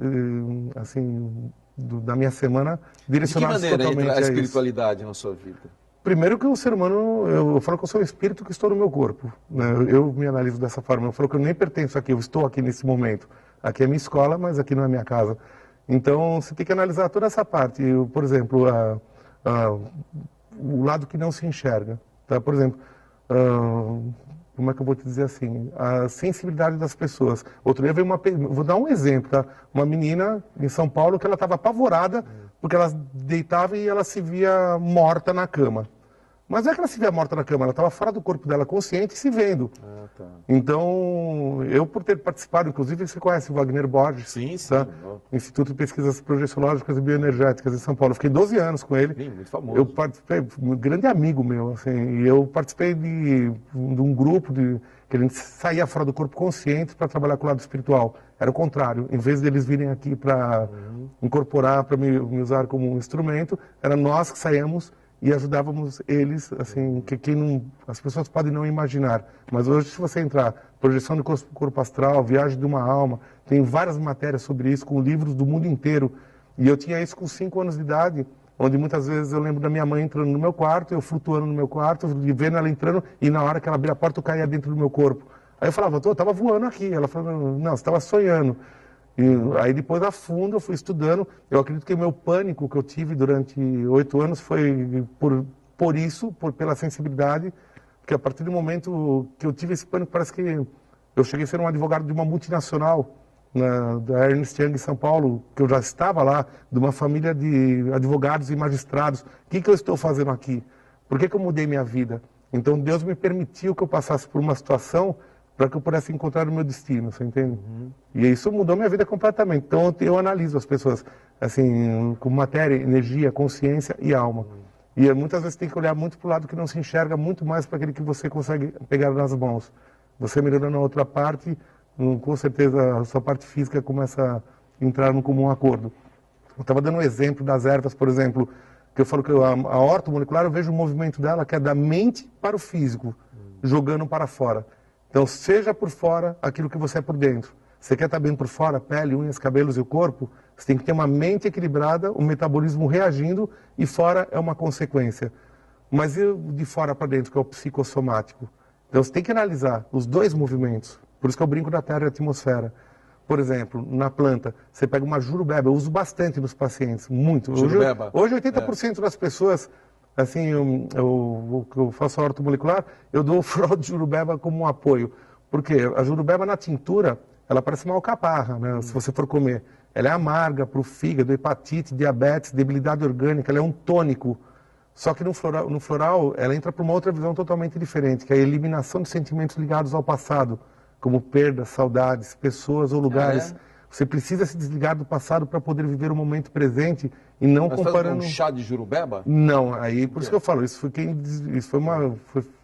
assim, da minha semana direcionados totalmente a isso. De que maneira entra a espiritualidade na sua vida? Primeiro que o ser humano, eu falo que eu sou um espírito que estou no meu corpo. Né? Eu me analiso dessa forma. Eu falo que eu nem pertenço aqui, eu estou aqui nesse momento. Aqui é minha escola, mas aqui não é minha casa. Então, você tem que analisar toda essa parte. Por exemplo, o lado que não se enxerga. Tá? Por exemplo, como é que eu vou te dizer assim? A sensibilidade das pessoas. Outro dia veio vou dar um exemplo, tá? Uma menina em São Paulo que ela estava apavorada porque ela deitava e ela se via morta na cama. Mas não é que ela se via morta na cama, ela estava fora do corpo dela, consciente e se vendo. Tá. Então, eu por ter participado, inclusive você conhece o Wagner Borges, sim, tá? Instituto de Pesquisas Projeciológicas e Bioenergéticas em São Paulo. Eu fiquei 12 anos com ele. Sim, muito famoso. Eu participei, um grande amigo meu, assim, e eu participei de um grupo que a gente saía fora do corpo consciente para trabalhar com o lado espiritual. Era o contrário, em vez deles virem aqui para incorporar, para me usar como um instrumento, era nós que saíamos e ajudávamos eles, assim, as pessoas podem não imaginar. Mas hoje, se você entrar, projeção do corpo astral, viagem de uma alma, tem várias matérias sobre isso, com livros do mundo inteiro. E eu tinha isso com 5 anos de idade, onde muitas vezes eu lembro da minha mãe entrando no meu quarto, eu flutuando no meu quarto, vendo ela entrando, e na hora que ela abria a porta, eu caía dentro do meu corpo. Aí eu falava, eu estava voando aqui. Ela falou, não, você estava sonhando. E aí depois a fundo eu fui estudando. Eu acredito que o meu pânico que eu tive durante 8 anos foi pela sensibilidade, porque a partir do momento que eu tive esse pânico, parece que eu cheguei a ser um advogado de uma multinacional, da Ernst Young em São Paulo, que eu já estava lá, de uma família de advogados e magistrados. O que eu estou fazendo aqui? Por que eu mudei minha vida? Então Deus me permitiu que eu passasse por uma situação para que eu pudesse encontrar o meu destino, você entende? E isso mudou minha vida completamente. Então eu analiso as pessoas assim, com matéria, energia, consciência e alma. E muitas vezes tem que olhar muito para o lado que não se enxerga, muito mais para aquele que você consegue pegar nas mãos. Você melhorando a outra parte, com certeza a sua parte física começa a entrar num comum acordo. Eu estava dando um exemplo das ervas, por exemplo, que eu falo que a ortomolecular, eu vejo o movimento dela que é da mente para o físico, jogando para fora. Então, seja por fora aquilo que você é por dentro. Você quer estar bem por fora, pele, unhas, cabelos e o corpo? Você tem que ter uma mente equilibrada, o metabolismo reagindo e fora é uma consequência. Mas e de fora para dentro, que é o psicossomático? Então, você tem que analisar os dois movimentos. Por isso que eu brinco da Terra e da atmosfera. Por exemplo, na planta, você pega uma jurubeba, eu uso bastante nos pacientes, muito. Jurubeba? Hoje 80% das pessoas, assim, eu faço a ortomolecular, eu dou o floral de jurubeba como um apoio. Porque a jurubeba na tintura, ela parece uma alcaparra, né? Se você for comer. Ela é amarga para o fígado, hepatite, diabetes, debilidade orgânica, ela é um tônico. Só que no floral ela entra para uma outra visão totalmente diferente, que é a eliminação de sentimentos ligados ao passado, como perdas, saudades, pessoas ou lugares. Você precisa se desligar do passado para poder viver o momento presente e não Mas comparando... faz um chá de jurubeba? Não, aí por isso que eu falo, foi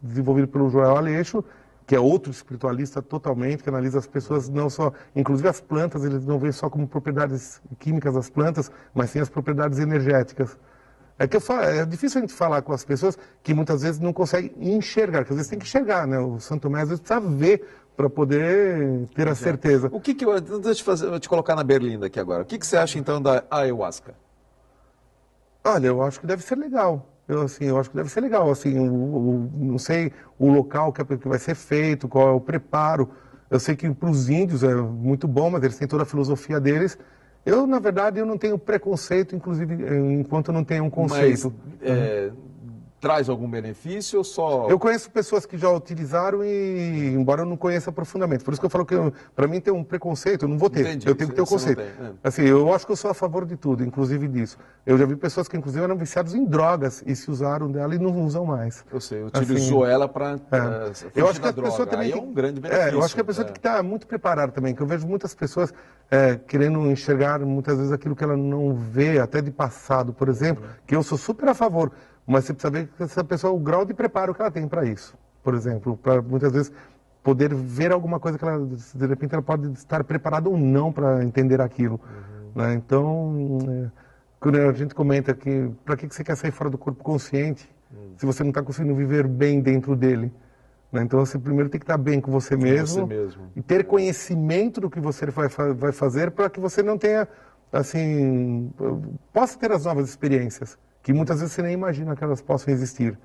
desenvolvido pelo Joel Aleixo, que é outro espiritualista totalmente, que analisa as pessoas não só, inclusive as plantas, eles não veem só como propriedades químicas das plantas, mas sim as propriedades energéticas. É que eu falo, é difícil a gente falar com as pessoas que muitas vezes não conseguem enxergar, que às vezes tem que enxergar, né? O Santo Tomé às vezes precisa ver para poder ter a certeza. O que deixa eu te colocar na berlinda aqui agora. O que você acha então da ayahuasca? Olha, eu acho que deve ser legal. Eu acho que deve ser legal. Assim, não sei o local que vai ser feito, qual é o preparo. Eu sei que para os índios é muito bom, mas eles têm toda a filosofia deles. Eu, na verdade, eu não tenho preconceito, inclusive, enquanto eu não tenho um conceito. Mas, traz algum benefício ou só... Eu conheço pessoas que já utilizaram e, embora eu não conheça profundamente, por isso que eu falo que, para mim, ter um preconceito, eu não vou ter. Entendi. Eu tenho que ter o conceito. Assim, eu acho que eu sou a favor de tudo, inclusive disso. Eu já vi pessoas que, inclusive, eram viciadas em drogas e se usaram dela e não usam mais. Eu sei, utilizou ela para... Eu acho que a pessoa também... Aí é um grande benefício. Eu acho que a pessoa tem que estar muito preparada também, que eu vejo muitas pessoas querendo enxergar, muitas vezes, aquilo que ela não vê, até de passado, por exemplo, que eu sou super a favor. Mas você precisa ver que essa pessoa, o grau de preparo que ela tem para isso, por exemplo, para muitas vezes poder ver alguma coisa que ela, de repente, ela pode estar preparada ou não para entender aquilo. Né? Então, quando a gente comenta que para que você quer sair fora do corpo consciente, se você não está conseguindo viver bem dentro dele? Né? Então, você primeiro tem que estar bem com você mesmo e ter conhecimento do que você vai fazer para que você não tenha, assim, possa ter as novas experiências, que muitas vezes você nem imagina que elas possam existir.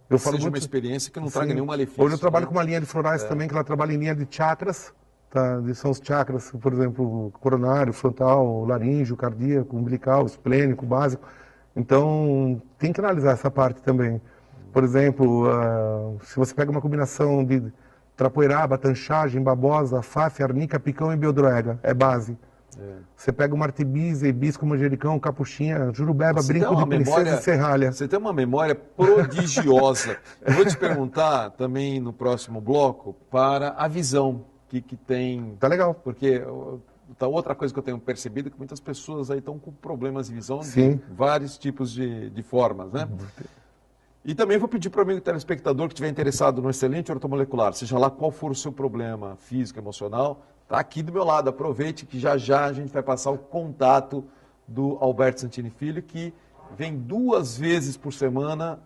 Eu falo muito... uma experiência que não traga nenhum malefício. Hoje eu trabalho com uma linha de florais também, que ela trabalha em linha de chakras, tá? São os chakras, por exemplo, coronário, frontal, laríngeo, cardíaco, umbilical, esplênico, básico. Então, tem que analisar essa parte também. Por exemplo, se você pega uma combinação de trapoeraba, tanchagem, babosa, faf, arnica, picão e beldroega, é base. Você pega uma artibisa, hibisco, manjericão, capuchinha, jurubeba, brinco de princesa e serralha. Você tem uma memória prodigiosa. Eu vou te perguntar também no próximo bloco para a visão que tem. Tá legal. Porque outra coisa que eu tenho percebido é que muitas pessoas aí estão com problemas de visão Sim. de vários tipos de formas, né? E também vou pedir para o amigo telespectador que estiver interessado no excelente ortomolecular, seja lá qual for o seu problema físico, emocional, está aqui do meu lado. Aproveite que já já a gente vai passar o contato do Alberto Santini Filho, que vem 2 vezes por semana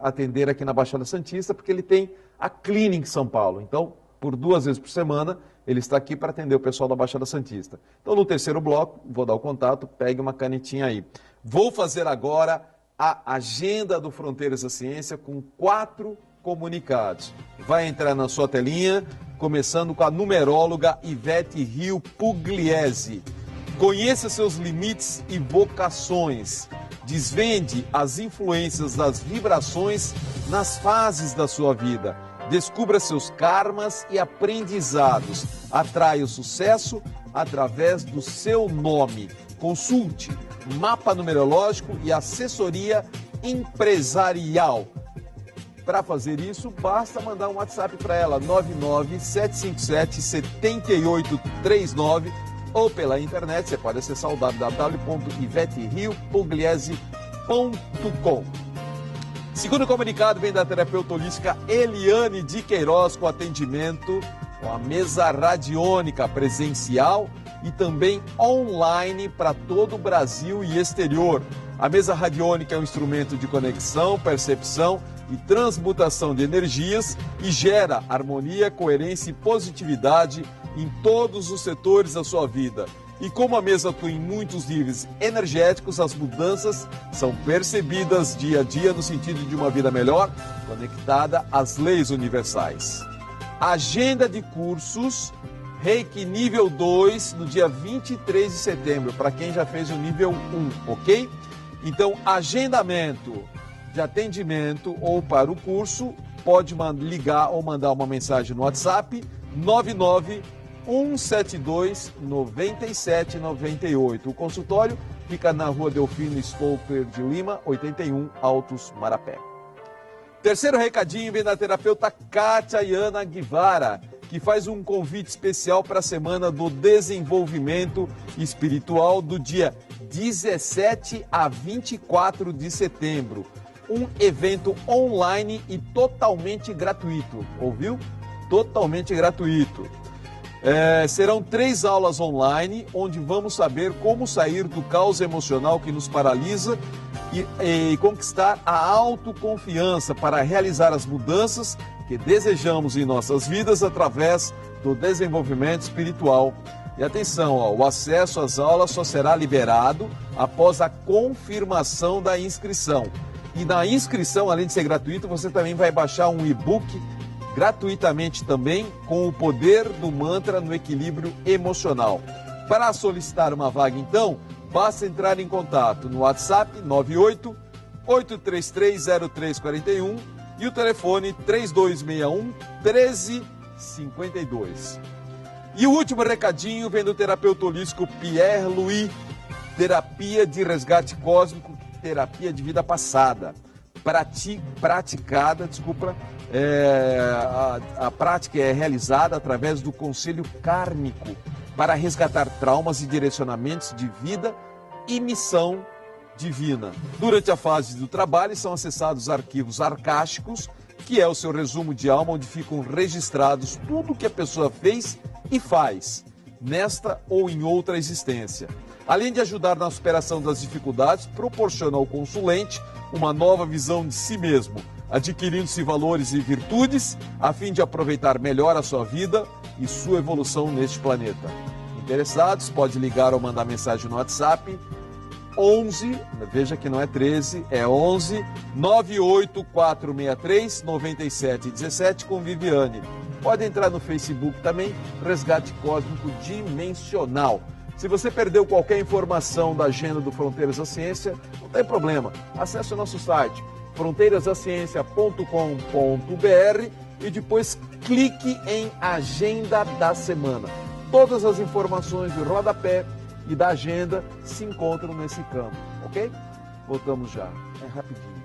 atender aqui na Baixada Santista, porque ele tem a clínica em São Paulo. Então, por 2 vezes por semana, ele está aqui para atender o pessoal da Baixada Santista. Então, no terceiro bloco, vou dar o contato, pegue uma canetinha aí. Vou fazer agora a agenda do Fronteiras da Ciência com 4 comunicados. Vai entrar na sua telinha, começando com a numeróloga Ivete Rio Pugliese. Conheça seus limites e vocações. Desvende as influências das vibrações nas fases da sua vida. Descubra seus karmas e aprendizados. Atraia o sucesso através do seu nome. Consulte mapa numerológico e assessoria empresarial. Para fazer isso, basta mandar um WhatsApp para ela, 99757-7839, ou pela internet, você pode acessar o www.iveteriopugliese.com. Segundo comunicado, vem da terapeuta holística Eliane de Queiroz, com atendimento com a mesa radiônica presencial e também online para todo o Brasil e exterior. A mesa radiônica é um instrumento de conexão, percepção e transmutação de energias e gera harmonia, coerência e positividade em todos os setores da sua vida. E como a mesa atua em muitos níveis energéticos, as mudanças são percebidas dia a dia no sentido de uma vida melhor, conectada às leis universais. Agenda de cursos Reiki nível 2 no dia 23 de setembro, para quem já fez o nível 1, ok? Então, agendamento de atendimento ou para o curso, pode ligar ou mandar uma mensagem no WhatsApp 991729798. O consultório fica na rua Delfino Stolper de Lima, 81, Altos, Marapé. Terceiro recadinho vem da terapeuta Kátia Yana Guevara, que faz um convite especial para a Semana do Desenvolvimento Espiritual do dia 17 a 24 de setembro. Um evento online e totalmente gratuito. Ouviu? Totalmente gratuito. Serão 3 aulas online, onde vamos saber como sair do caos emocional que nos paralisa e conquistar a autoconfiança para realizar as mudanças que desejamos em nossas vidas através do desenvolvimento espiritual. E atenção, o acesso às aulas só será liberado após a confirmação da inscrição. E na inscrição, além de ser gratuito, você também vai baixar um e-book gratuitamente também com o poder do mantra no equilíbrio emocional. Para solicitar uma vaga, então, basta entrar em contato no WhatsApp 98-833-0341 e o telefone 3261-1352. E o último recadinho vem do terapeuta holístico Pierre Louis, terapia de resgate cósmico, terapia de vida passada, a prática é realizada através do conselho kármico para resgatar traumas e direcionamentos de vida e missão divina. Durante a fase do trabalho são acessados arquivos arcásticos, que é o seu resumo de alma, onde ficam registrados tudo o que a pessoa fez e faz, nesta ou em outra existência. Além de ajudar na superação das dificuldades, proporciona ao consulente uma nova visão de si mesmo, adquirindo-se valores e virtudes, a fim de aproveitar melhor a sua vida e sua evolução neste planeta. Interessados, pode ligar ou mandar mensagem no WhatsApp 11, veja que não é 13, é 11 98463 9717 com Viviane. Pode entrar no Facebook também, Resgate Cósmico Dimensional. Se você perdeu qualquer informação da agenda do Fronteiras da Ciência, não tem problema. Acesse o nosso site fronteirasdaciencia.com.br e depois clique em Agenda da Semana. Todas as informações do rodapé e da agenda se encontram nesse campo, ok? Voltamos já, é rapidinho.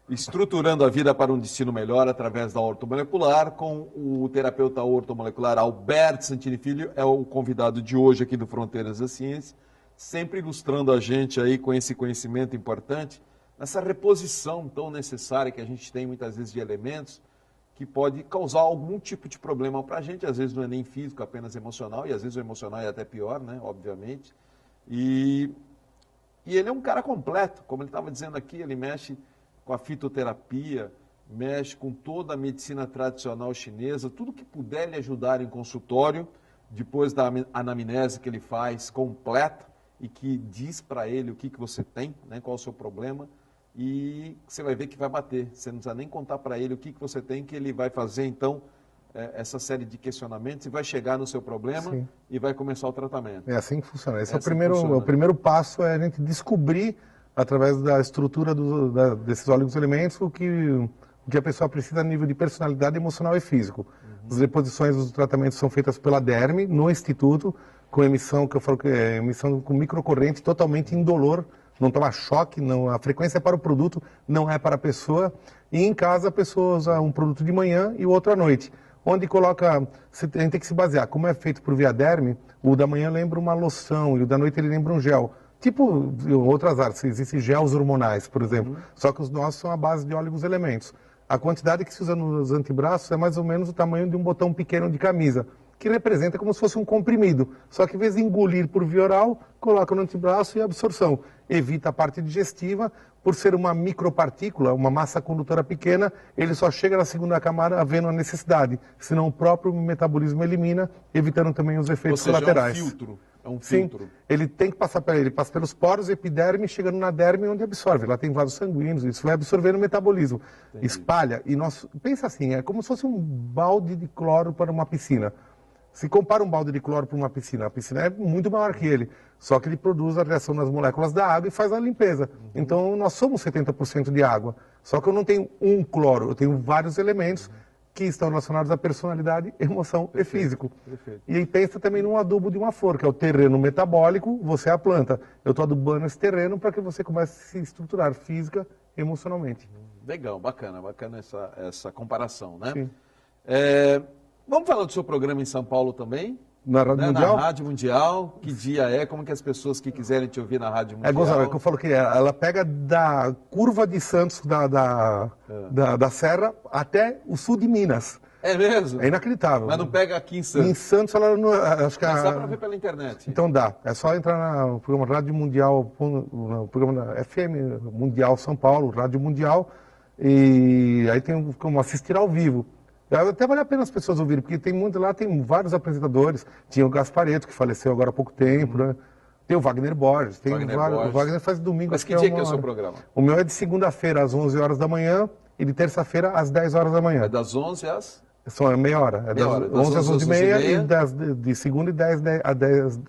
Estruturando a vida para um destino melhor através da ortomolecular, com o terapeuta ortomolecular Alberto Santini Filho, é o convidado de hoje aqui do Fronteiras da Ciência, sempre ilustrando a gente aí com esse conhecimento importante, nessa reposição tão necessária que a gente tem muitas vezes de elementos, que pode causar algum tipo de problema para a gente, às vezes não é nem físico, apenas emocional, e às vezes o emocional é até pior, né, obviamente. E ele é um cara completo, como ele estava dizendo aqui, ele mexe com a fitoterapia, mexe com toda a medicina tradicional chinesa, tudo que puder lhe ajudar em consultório, depois da anamnese que ele faz completa e que diz para ele o que você tem, né, qual é o seu problema, e você vai ver que vai bater. Você não precisa nem contar para ele o que você tem, que ele vai fazer, então, essa série de questionamentos e vai chegar no seu problema. Sim. E vai começar o tratamento. É assim que funciona. Esse é o primeiro passo, é a gente descobrir, através da estrutura desses óleos elementos, o que a pessoa precisa a nível de personalidade, emocional e físico. Uhum. As reposições dos tratamentos são feitas pela Derme, no Instituto, com emissão, que eu falo que é emissão com microcorrente totalmente indolor não tomar choque, não, a frequência é para o produto, não é para a pessoa. E em casa a pessoa usa um produto de manhã e o outro à noite. Onde coloca, a gente tem que se basear, como é feito por via derme, o da manhã lembra uma loção e o da noite ele lembra um gel. Tipo outras áreas, existem gels hormonais, por exemplo, só que os nossos são à base de óleos elementos. A quantidade que se usa nos antebraços é mais ou menos o tamanho de um botão pequeno de camisa, que representa como se fosse um comprimido. Só que, em vez de engolir por via oral, coloca no antebraço e absorção. Evita a parte digestiva, por ser uma micropartícula, uma massa condutora pequena, ele só chega na segunda camada havendo a necessidade, senão o próprio metabolismo elimina, evitando também os efeitos colaterais. É um filtro. É um Sim, filtro. ele tem que passar ele passa pelos poros, epiderme, chegando na derme, onde absorve. Lá tem vasos sanguíneos, isso vai absorvendo o metabolismo. Entendi. Espalha. E nós, pensa assim, é como se fosse um balde de cloro para uma piscina. Se compara um balde de cloro para uma piscina, a piscina é muito maior que ele, só que ele produz a reação nas moléculas da água e faz a limpeza. Então, nós somos 70% de água. Só que eu não tenho um cloro, eu tenho vários elementos que estão relacionados à personalidade, emoção e físico. Perfeito. E aí pensa também num adubo de uma flor, que é o terreno metabólico, você é a planta. Eu estou adubando esse terreno para que você comece a se estruturar física e emocionalmente. Legal, bacana essa comparação, né? Sim. Vamos falar do seu programa em São Paulo também? Na Rádio Mundial? Na Rádio Mundial. Que dia é? Como que as pessoas que quiserem te ouvir na Rádio Mundial... Gonçalo, é que eu falo que ela pega da curva de Santos, da Serra, até o sul de Minas. É mesmo? É inacreditável. Mas não pega aqui em Santos? Em Santos, ela não... Acho que Mas dá para ver pela internet. Então dá. É só entrar no programa Rádio Mundial, no programa da FM Mundial São Paulo, Rádio Mundial, e aí tem como assistir ao vivo. Até vale a pena as pessoas ouvirem, porque tem vários apresentadores. Tinha o Gasparetto, que faleceu agora há pouco tempo, né? Tem o Wagner Borges, o Wagner faz domingo. Mas que dia que é o seu programa? O meu é de segunda-feira às 11 horas da manhã e de terça-feira às 10 horas da manhã. É das 11 às? Só meia hora. É das 11 às 11h30 e de segunda e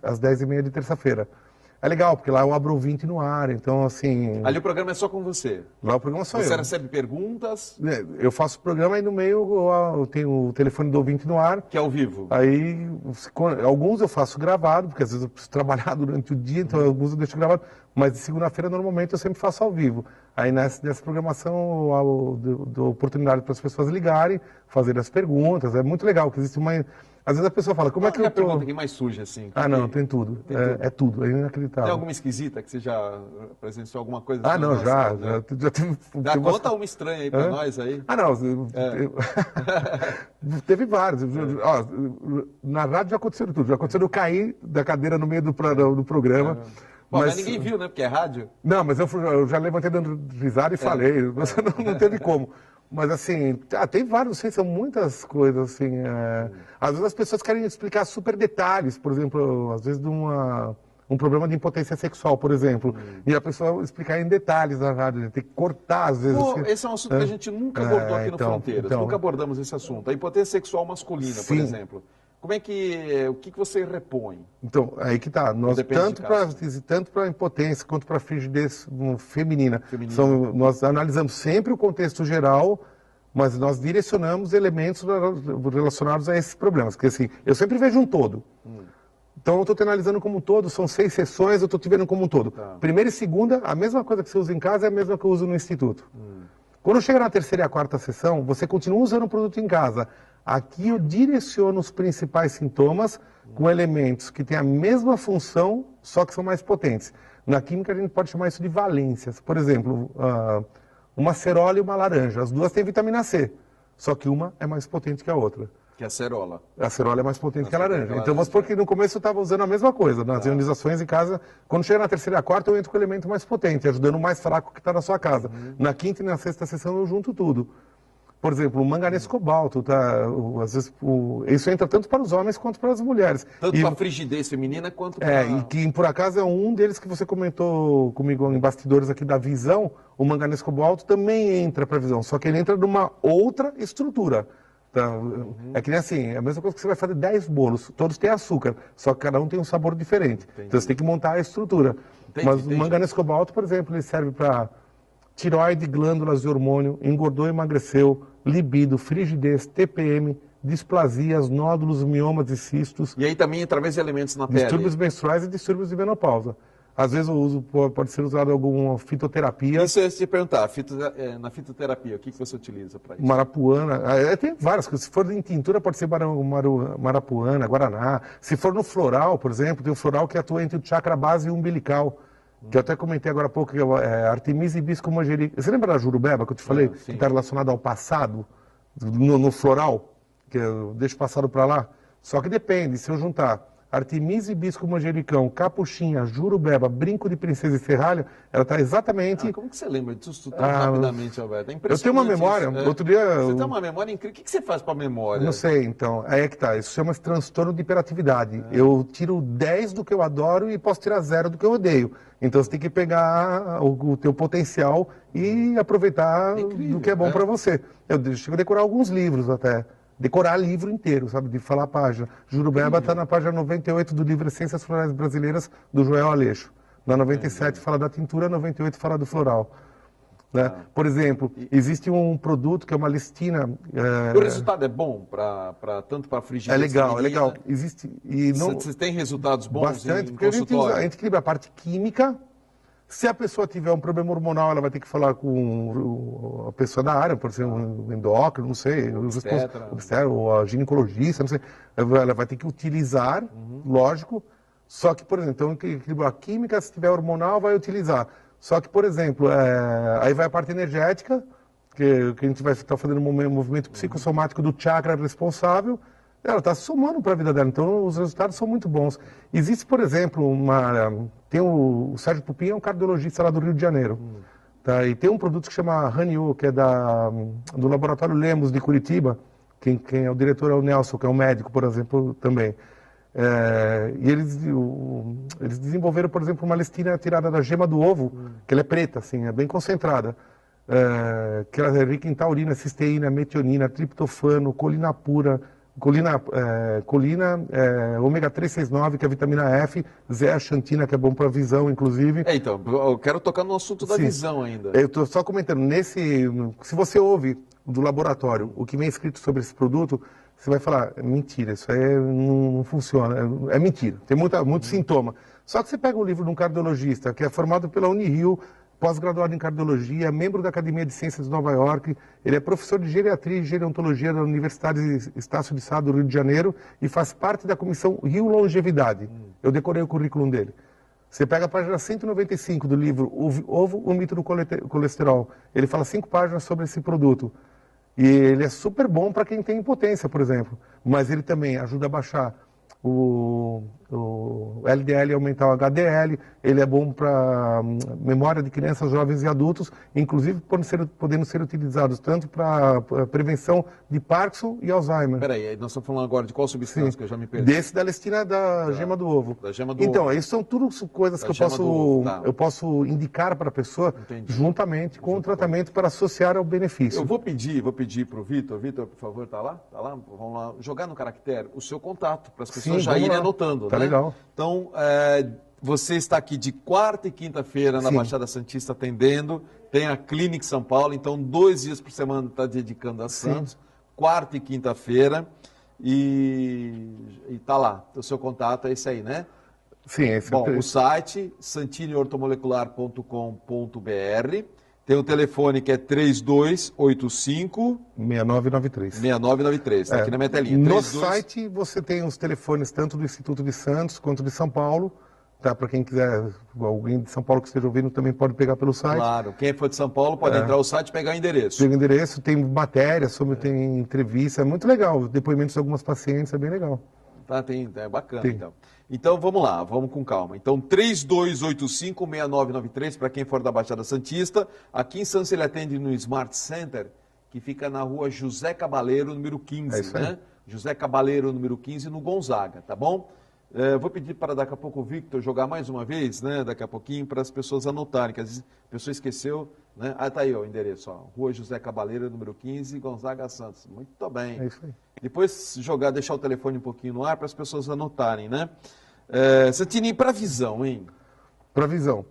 às 10h30 de terça-feira. É legal, porque lá eu abro o 20 no ar, então assim... Ali o programa é só com você? Lá o programa é só eu. Você recebe perguntas? Eu faço o programa e no meio eu tenho o telefone do ouvinte no ar. Que é ao vivo? Aí, alguns eu faço gravado, porque às vezes eu preciso trabalhar durante o dia, então alguns eu deixo gravado. Mas de segunda-feira, normalmente, eu sempre faço ao vivo. Aí nessa programação, eu dou oportunidade para as pessoas ligarem, fazer as perguntas. É muito legal, que existe uma... Às vezes a pessoa fala, como é que eu tô... pergunta que mais surge assim? Não, tem tudo. É tudo, é inacreditável. Tem alguma esquisita que você já presenciou alguma coisa? Não, já teve... Conta uma estranha aí para nós aí. Teve vários. Na rádio já aconteceu tudo. Já aconteceu eu cair da cadeira no meio do programa. Mas ninguém viu, né? Porque é rádio. Não, mas eu já levantei dando risada e falei. Não teve como. Mas assim, tem vários, são muitas coisas, assim. Às vezes as pessoas querem explicar super detalhes, por exemplo, às vezes de um problema de impotência sexual, por exemplo. E a pessoa explicar em detalhes na rádio, tem que cortar, às vezes. Esse é um assunto que a gente nunca abordou aqui no Fronteiras. Nunca abordamos esse assunto. A impotência sexual masculina, por exemplo. Como é o que você repõe? Então, aí que tá. Nós, tanto para a impotência quanto para a frigidez feminina. Nós analisamos sempre o contexto geral, mas nós direcionamos elementos relacionados a esses problemas. Porque assim, eu sempre vejo um todo. Então eu estou te analisando como um todo, são 6 sessões, eu estou te vendo como um todo. Tá. Primeira e segunda, a mesma coisa que você usa em casa é a mesma que eu uso no instituto. Quando chega na terceira e a quarta sessão, você continua usando o produto em casa. Aqui eu direciono os principais sintomas com elementos que têm a mesma função, só que são mais potentes. Na química a gente pode chamar isso de valências. Por exemplo, uma acerola e uma laranja. As duas têm vitamina C, só que uma é mais potente que a outra. Que é a acerola. A acerola é mais potente que a laranja. Então vamos supor que no começo eu estava usando a mesma coisa. Nas ionizações em casa, quando chega na terceira e a quarta eu entro com o elemento mais potente, ajudando o mais fraco que está na sua casa. Na quinta e na sexta sessão eu junto tudo. Por exemplo, o manganês cobalto, às vezes, isso entra tanto para os homens quanto para as mulheres. Tanto para a frigidez feminina quanto para... E que por acaso é um deles que você comentou comigo em bastidores aqui da visão, o manganês cobalto também entra para a visão, só que ele entra numa outra estrutura. É que nem assim, é a mesma coisa que você vai fazer 10 bolos, todos têm açúcar, só que cada um tem um sabor diferente. Então você tem que montar a estrutura. Mas o manganês cobalto, por exemplo, ele serve para... tireoide, glândulas de hormônio, engordou e emagreceu, libido, frigidez, TPM, displasias, nódulos, miomas e cistos. E aí também através de elementos na pele. Distúrbios menstruais e distúrbios de menopausa. Às vezes o uso pode ser usado alguma fitoterapia. Isso eu ia te perguntar, na fitoterapia, o que você utiliza para isso? Marapuana, tem várias coisas. Se for em tintura, pode ser marapuana, guaraná. Se for no floral, por exemplo, tem o floral que atua entre o chakra base e o umbilical, que eu até comentei agora há pouco, que é Artemisia hibisco manjericão. Você lembra da jurubeba que eu te falei, que está relacionada ao passado, no floral, que eu deixo passado para lá? Só que depende, se eu juntar Artemisia hibisco manjericão, capuchinha, jurubeba, brinco de princesa e serralho, ela está exatamente... como que você lembra disso tão rapidamente, Alberto? É impressionante. Eu tenho uma memória, isso, outro dia... Você tem uma memória incrível. O que você faz para a memória? Não sei, então. Aí é que tá. Isso chama-se transtorno de hiperatividade. Eu tiro 10 do que eu adoro e posso tirar 0 do que eu odeio. Então você tem que pegar o teu potencial e aproveitar do que é bom para você. Eu chego a decorar alguns livros até. Decorar livro inteiro, sabe? De falar a página. Jurubeba está na página 98 do livro Essências Florais Brasileiras, do Joel Aleixo. Na 97 fala da tintura, 98 fala do floral. Né? Por exemplo, existe um produto que é uma listina... O resultado é bom, tanto para frigidez é legal. Existe, e não, você tem resultados bons bastante, em porque a gente equilibra a parte química. Se a pessoa tiver um problema hormonal, ela vai ter que falar com a pessoa da área, por ser um endócrino, não sei, ou a ginecologista, não sei. Ela vai ter que utilizar, lógico. Só que, por exemplo, então, equilibrar a química, se tiver hormonal, vai utilizar. Só que, por exemplo, aí vai a parte energética, que a gente vai estar fazendo um movimento psicossomático do chakra responsável, ela está somando para a vida dela, então os resultados são muito bons. Existe, por exemplo, tem o Sérgio Pupim, é um cardiologista lá do Rio de Janeiro, tá? E tem um produto que chama Raniu, que é do Laboratório Lemos de Curitiba, quem é o diretor é o Nelson, que é um médico, por exemplo, também. E eles desenvolveram, por exemplo, uma listina tirada da gema do ovo, que ela é preta, assim, é bem concentrada, que ela é rica em taurina, cisteína, metionina, triptofano, colina pura, ômega 369, que é a vitamina F, zeaxantina, que é bom para a visão, inclusive. Então, eu quero tocar no assunto da visão ainda. Eu estou só comentando, se você ouve do laboratório o que vem escrito sobre esse produto, você vai falar, mentira, isso aí não funciona, é mentira, tem muito sintoma. Só que você pega um livro de um cardiologista, que é formado pela Unirio, pós-graduado em cardiologia, membro da Academia de Ciências de Nova York, ele é professor de geriatria e gerontologia da Universidade Estácio de Sá do Rio de Janeiro e faz parte da comissão Rio Longevidade. Eu decorei o currículo dele. Você pega a página 195 do livro Ovo, o mito do colesterol. Ele fala 5 páginas sobre esse produto. E ele é super bom para quem tem impotência, por exemplo. Mas ele também ajuda a baixar o LDL, aumentar o HDL. Ele é bom para memória de crianças, jovens e adultos, inclusive podendo ser utilizados tanto para prevenção de Parkinson e Alzheimer. Peraí, nós estamos falando agora de qual substância que eu já me perdi? Desse da listina da gema do ovo. Da gema do então, ovo. isso são tudo coisas que eu posso indicar para a pessoa, juntamente com o tratamento para associar ao benefício. Eu vou pedir para o Vitor. Vitor, por favor, tá lá? Tá lá? Vamos lá. Jogar no caractere o seu contato, para as pessoas já irem anotando. Tá, né? Legal. Então, você está aqui de quarta e quinta-feira na Baixada Santista atendendo, tem a Clínica São Paulo, então 2 dias por semana está dedicando a Santos, quarta e quinta-feira, e tá lá, o seu contato é esse aí, né? Sim, esse Bom, o site santineortomolecular.com.br, tem o telefone que é 3285 6993, está aqui na minha telinha. No site você tem os telefones tanto do Instituto de Santos quanto de São Paulo. Tá, para quem quiser, alguém de São Paulo que esteja ouvindo também pode pegar pelo site. Claro, quem for de São Paulo pode entrar no site e pegar o endereço. Pega o endereço, tem matéria tem entrevista, é muito legal. Depoimentos de algumas pacientes, é bem legal. Tá, é bacana, então. Então vamos lá, vamos com calma. Então 3285-6993 para quem for da Baixada Santista. Aqui em Santos ele atende no Smart Center, que fica na rua José Cabaleiro, número 15, né? José Cabaleiro, número 15, no Gonzaga, tá bom? Vou pedir para daqui a pouco o Victor jogar mais uma vez, né? Daqui a pouquinho, para as pessoas anotarem, que às vezes a pessoa esqueceu, né? Ah, tá aí ó, o endereço, ó. Rua José Cabaleiro, número 15, Gonzaga, Santos. Muito bem. É isso aí. Depois deixar o telefone um pouquinho no ar para as pessoas anotarem, né? Santini, para visão, hein? Para visão.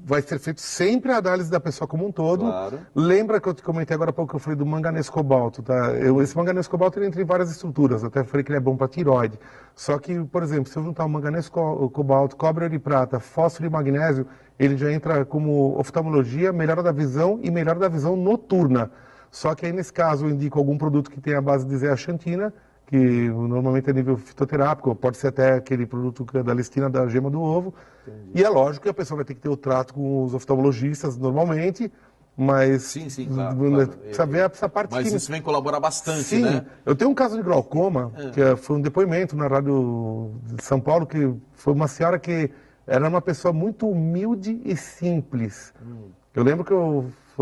vai ser feito sempre a análise da pessoa como um todo. Claro. Lembra que eu te comentei agora há pouco que eu falei do manganês cobalto, tá? Esse manganês cobalto ele entra em várias estruturas, até falei que ele é bom para tiroide. Só que, por exemplo, se eu juntar o manganês cobalto, cobre, ouro e prata, fósforo e magnésio, ele já entra como oftalmologia, melhora da visão e melhora da visão noturna. Só que aí, nesse caso, eu indico algum produto que tenha a base de zeaxantina, que normalmente é nível fitoterápico, pode ser até aquele produto da listina da gema do ovo. Entendi. E é lógico que a pessoa vai ter que ter o trato com os oftalmologistas normalmente, mas sim, claro, precisa ver essa parte mas química. Isso vem colaborar bastante, sim, né? Eu tenho um caso de glaucoma, que foi um depoimento na Rádio de São Paulo, que foi uma senhora que era uma pessoa muito humilde e simples. Eu lembro que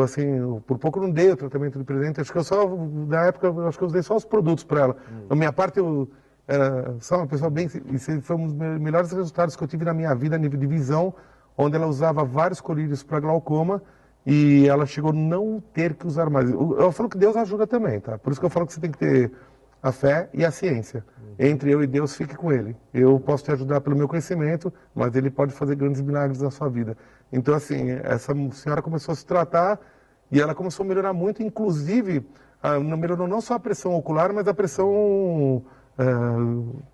assim, por pouco não dei o tratamento de presente, acho que na época, acho que eu usei só os produtos para ela. Da minha parte, eu era só uma pessoa bem, e foi um dos melhores resultados que eu tive na minha vida a nível de visão, onde ela usava vários colírios para glaucoma, e ela chegou a não ter que usar mais. Eu falo que Deus ajuda também, tá? Por isso que eu falo que você tem que ter a fé e a ciência. Entre eu e Deus, fique com Ele. Eu posso te ajudar pelo meu conhecimento, mas Ele pode fazer grandes milagres na sua vida. Então, assim, essa senhora começou a se tratar e ela começou a melhorar muito, inclusive, melhorou não só a pressão ocular, mas a pressão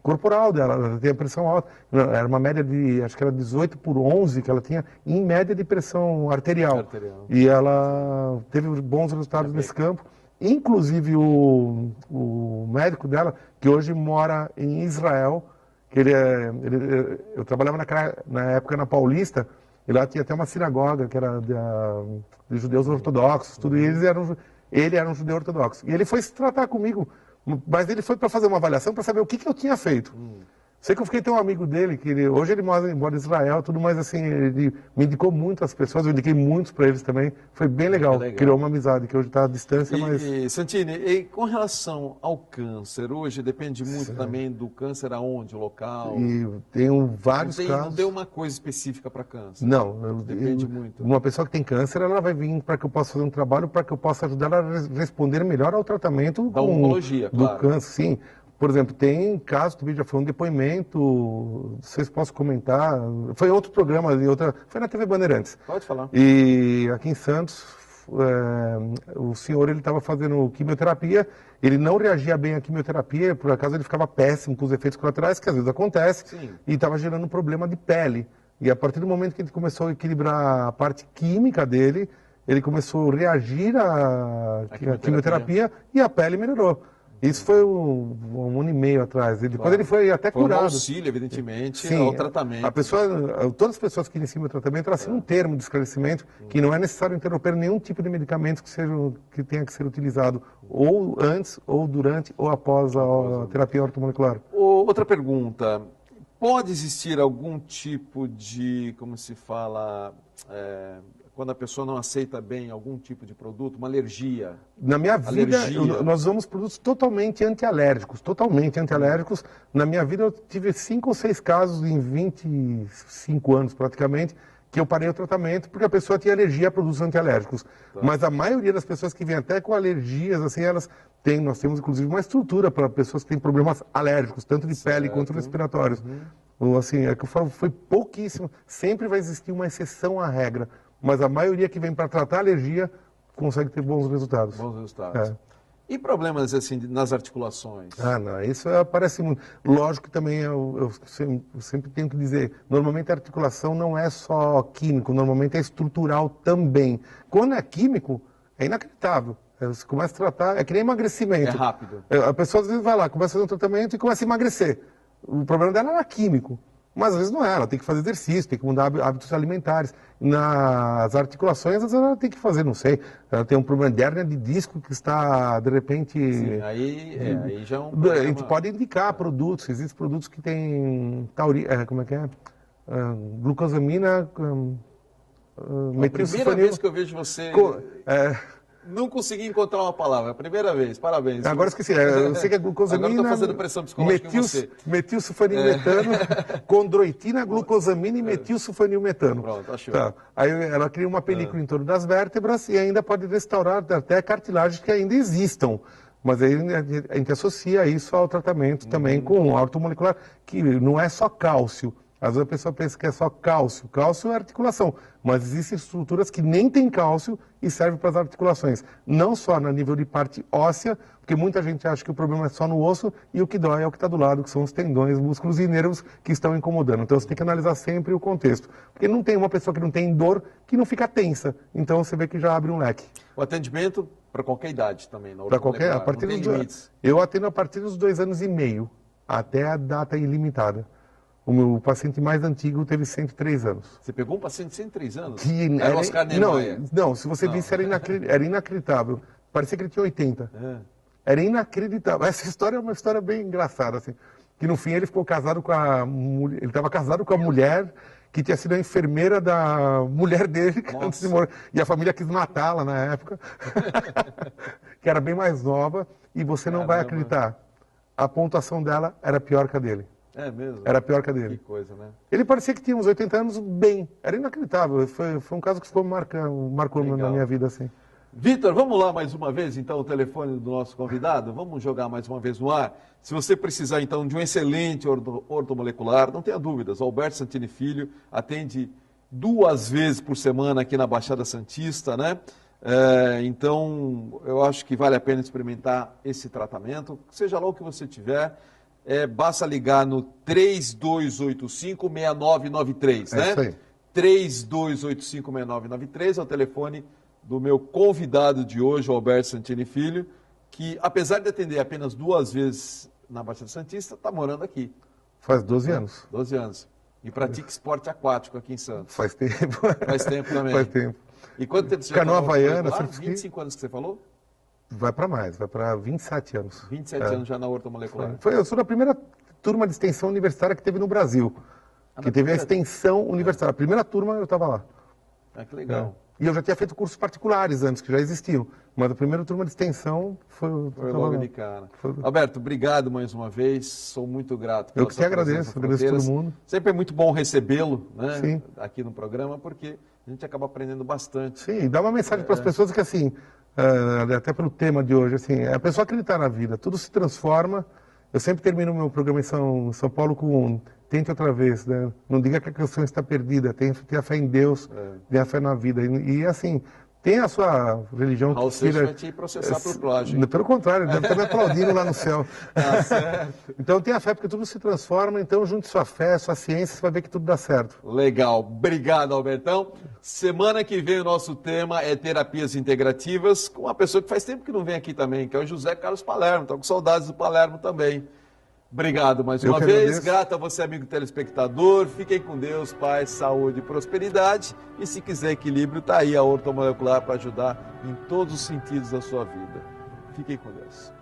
corporal dela. Ela tem a pressão alta. Era uma média de, acho que era 18/11 que ela tinha, em média de pressão arterial. E ela teve bons resultados nesse campo. Inclusive o médico dela, que hoje mora em Israel, que eu trabalhava na época na Paulista, e lá tinha até uma sinagoga que era de judeus ortodoxos, tudo, e ele era um judeu ortodoxo. E ele foi se tratar comigo, mas ele foi para fazer uma avaliação para saber o que eu tinha feito. Sei que eu fiquei tão amigo dele, que hoje ele mora em Israel, tudo mais assim, ele me indicou muito as pessoas, eu indiquei muitos para eles também, foi bem legal, criou uma amizade, que hoje está à distância, mas... Santini, e com relação ao câncer, hoje depende muito também do câncer aonde, o local? E tenho vários casos... Não tem uma coisa específica para câncer? Não. Depende muito. Uma pessoa que tem câncer, ela vai vir para que eu possa fazer um trabalho, para que eu possa ajudar ela a responder melhor ao tratamento da oncologia, do câncer, sim. Por exemplo, tem caso, também já foi um depoimento, vocês possam comentar, foi outro programa, foi na TV Bandeirantes. Pode falar. E aqui em Santos, o senhor ele estava fazendo quimioterapia, ele não reagia bem à quimioterapia, por acaso ele ficava péssimo com os efeitos colaterais, que às vezes acontece, e estava gerando um problema de pele. E a partir do momento que ele começou a equilibrar a parte química dele, ele começou a reagir à quimioterapia e a pele melhorou. Isso foi um ano e meio atrás. Depois ele foi até curado. Um auxílio, evidentemente, ao tratamento. Todas as pessoas que iniciam o tratamento, elas assinam um termo de esclarecimento que não é necessário interromper nenhum tipo de medicamento que tenha que ser utilizado ou antes, ou durante, ou após a terapia ortomolecular. Outra pergunta. Pode existir algum tipo de, como se fala... quando a pessoa não aceita bem algum tipo de produto, uma alergia? Na minha vida, nós usamos produtos totalmente antialérgicos. Na minha vida, eu tive 5 ou 6 casos em 25 anos, praticamente, que eu parei o tratamento porque a pessoa tinha alergia a produtos antialérgicos. Mas a maioria das pessoas que vêm até com alergias, assim, nós temos, inclusive, uma estrutura para pessoas que têm problemas alérgicos, tanto de pele quanto respiratórios. Assim, é que eu falo, foi pouquíssimo. Sempre vai existir uma exceção à regra. Mas a maioria que vem para tratar alergia consegue ter bons resultados. E problemas assim nas articulações? Não, isso aparece muito. Lógico que também eu sempre tenho que dizer, normalmente a articulação não é só químico, normalmente é estrutural também. Quando é químico, é inacreditável. Você começa a tratar, é que nem emagrecimento. É rápido. A pessoa às vezes vai lá, começa a fazer um tratamento e começa a emagrecer. O problema dela era químico. Mas às vezes não é, ela tem que fazer exercício, tem que mudar hábitos alimentares. Nas articulações, às vezes ela tem que fazer, não sei, ela tem um problema de hérnia de disco que está, de repente... Sim, aí já é um problema. A gente pode indicar produtos, existem produtos que têm como é que é? Glucosamina, metilsulfonil. Primeira vez que eu vejo você... Não consegui encontrar uma palavra, é a primeira vez, parabéns. Agora esqueci, eu sei que é glucosamina... Agora estou fazendo pressão psicológica em você. Metilsulfonilmetano, condroitina, glucosamina e metilsulfonilmetano. Pronto, achou. Aí ela cria uma película em torno das vértebras e ainda pode restaurar até cartilagens que ainda existam. Mas aí a gente associa isso ao tratamento também com ortomolecular, que não é só cálcio. Às vezes a pessoa pensa que é só cálcio. Cálcio é articulação, mas existem estruturas que nem têm cálcio e servem para as articulações. Não só no nível de parte óssea, porque muita gente acha que o problema é só no osso e o que dói é o que está do lado, que são os tendões, músculos e nervos que estão incomodando. Então você tem que analisar sempre o contexto. Porque não tem uma pessoa que não tem dor que não fica tensa. Então você vê que já abre um leque. O atendimento para qualquer idade também, para qualquer, a partir dos limites. Eu atendo a partir dos 2 anos e meio, até a data ilimitada. O meu paciente mais antigo teve 103 anos. Você pegou um paciente de 103 anos? Que era Oscar Niemeyer. Não, se você visse, era inacreditável. Parecia que ele tinha 80. Era inacreditável. Essa história é uma história bem engraçada, assim. Que no fim ele ficou casado com a mulher. Ele estava casado com a mulher que tinha sido a enfermeira da mulher dele antes de morrer. E a família quis matá-la na época. Que era bem mais nova. E você não vai acreditar. A pontuação dela era pior que a dele. É mesmo? Era pior que a dele. Que coisa, né? Ele parecia que tinha uns 80 anos bem. Era inacreditável. Foi um caso que ficou marcou na minha vida, assim. Vitor, vamos lá mais uma vez, então, o telefone do nosso convidado. Vamos jogar mais uma vez no ar. Se você precisar, então, de um excelente ortomolecular, não tenha dúvidas. Alberto Santini Filho atende 2 vezes por semana aqui na Baixada Santista, né? Então, eu acho que vale a pena experimentar esse tratamento. Seja lá o que você tiver, basta ligar no 3285-6993, né? Isso aí. 3285-6993 é o telefone do meu convidado de hoje, o Alberto Santini Filho, que, apesar de atender apenas 2 vezes na Baixada Santista, está morando aqui. Faz 12 anos. 12 anos. E pratica esporte aquático aqui em Santos. Faz tempo. Faz tempo também. Faz tempo. E quanto tempo você Canoa já havaiana, 25 anos que você falou? Vai para mais, vai para 27 anos. 27 anos já na ortomolecular. Eu sou da primeira turma de extensão universitária que teve no Brasil. Que teve a extensão universitária. A primeira turma eu estava lá. Ah, que legal. E eu já tinha feito cursos particulares antes, que já existiam. Mas a primeira turma de extensão foi logo de cara. Alberto, obrigado mais uma vez. Sou muito grato. Eu que te agradeço todo mundo. Sempre é muito bom recebê-lo, né, Sim. aqui no programa, porque a gente acaba aprendendo bastante. Sim, e dá uma mensagem para as pessoas que, assim, até pelo tema de hoje, assim, a pessoa acreditar na vida, tudo se transforma. Eu sempre termino o meu programa em São Paulo com tente outra vez, né? Não diga que a questão está perdida, tenha fé em Deus, tenha fé na vida. E assim, tem a sua religião... Raul Seixas vai te processar por plágio. Pelo contrário, deve estar me aplaudindo lá no céu. Tá certo. Então tenha fé, porque tudo se transforma, então junte sua fé, sua ciência, você vai ver que tudo dá certo. Legal, obrigado, Albertão. Semana que vem o nosso tema é terapias integrativas, com uma pessoa que faz tempo que não vem aqui também, que é o José Carlos Palermo. Estou com saudades do Palermo também. Obrigado mais uma vez, grato a você, amigo telespectador. Fiquem com Deus, paz, saúde e prosperidade. E se quiser equilíbrio, está aí a ortomolecular para ajudar em todos os sentidos da sua vida. Fiquem com Deus.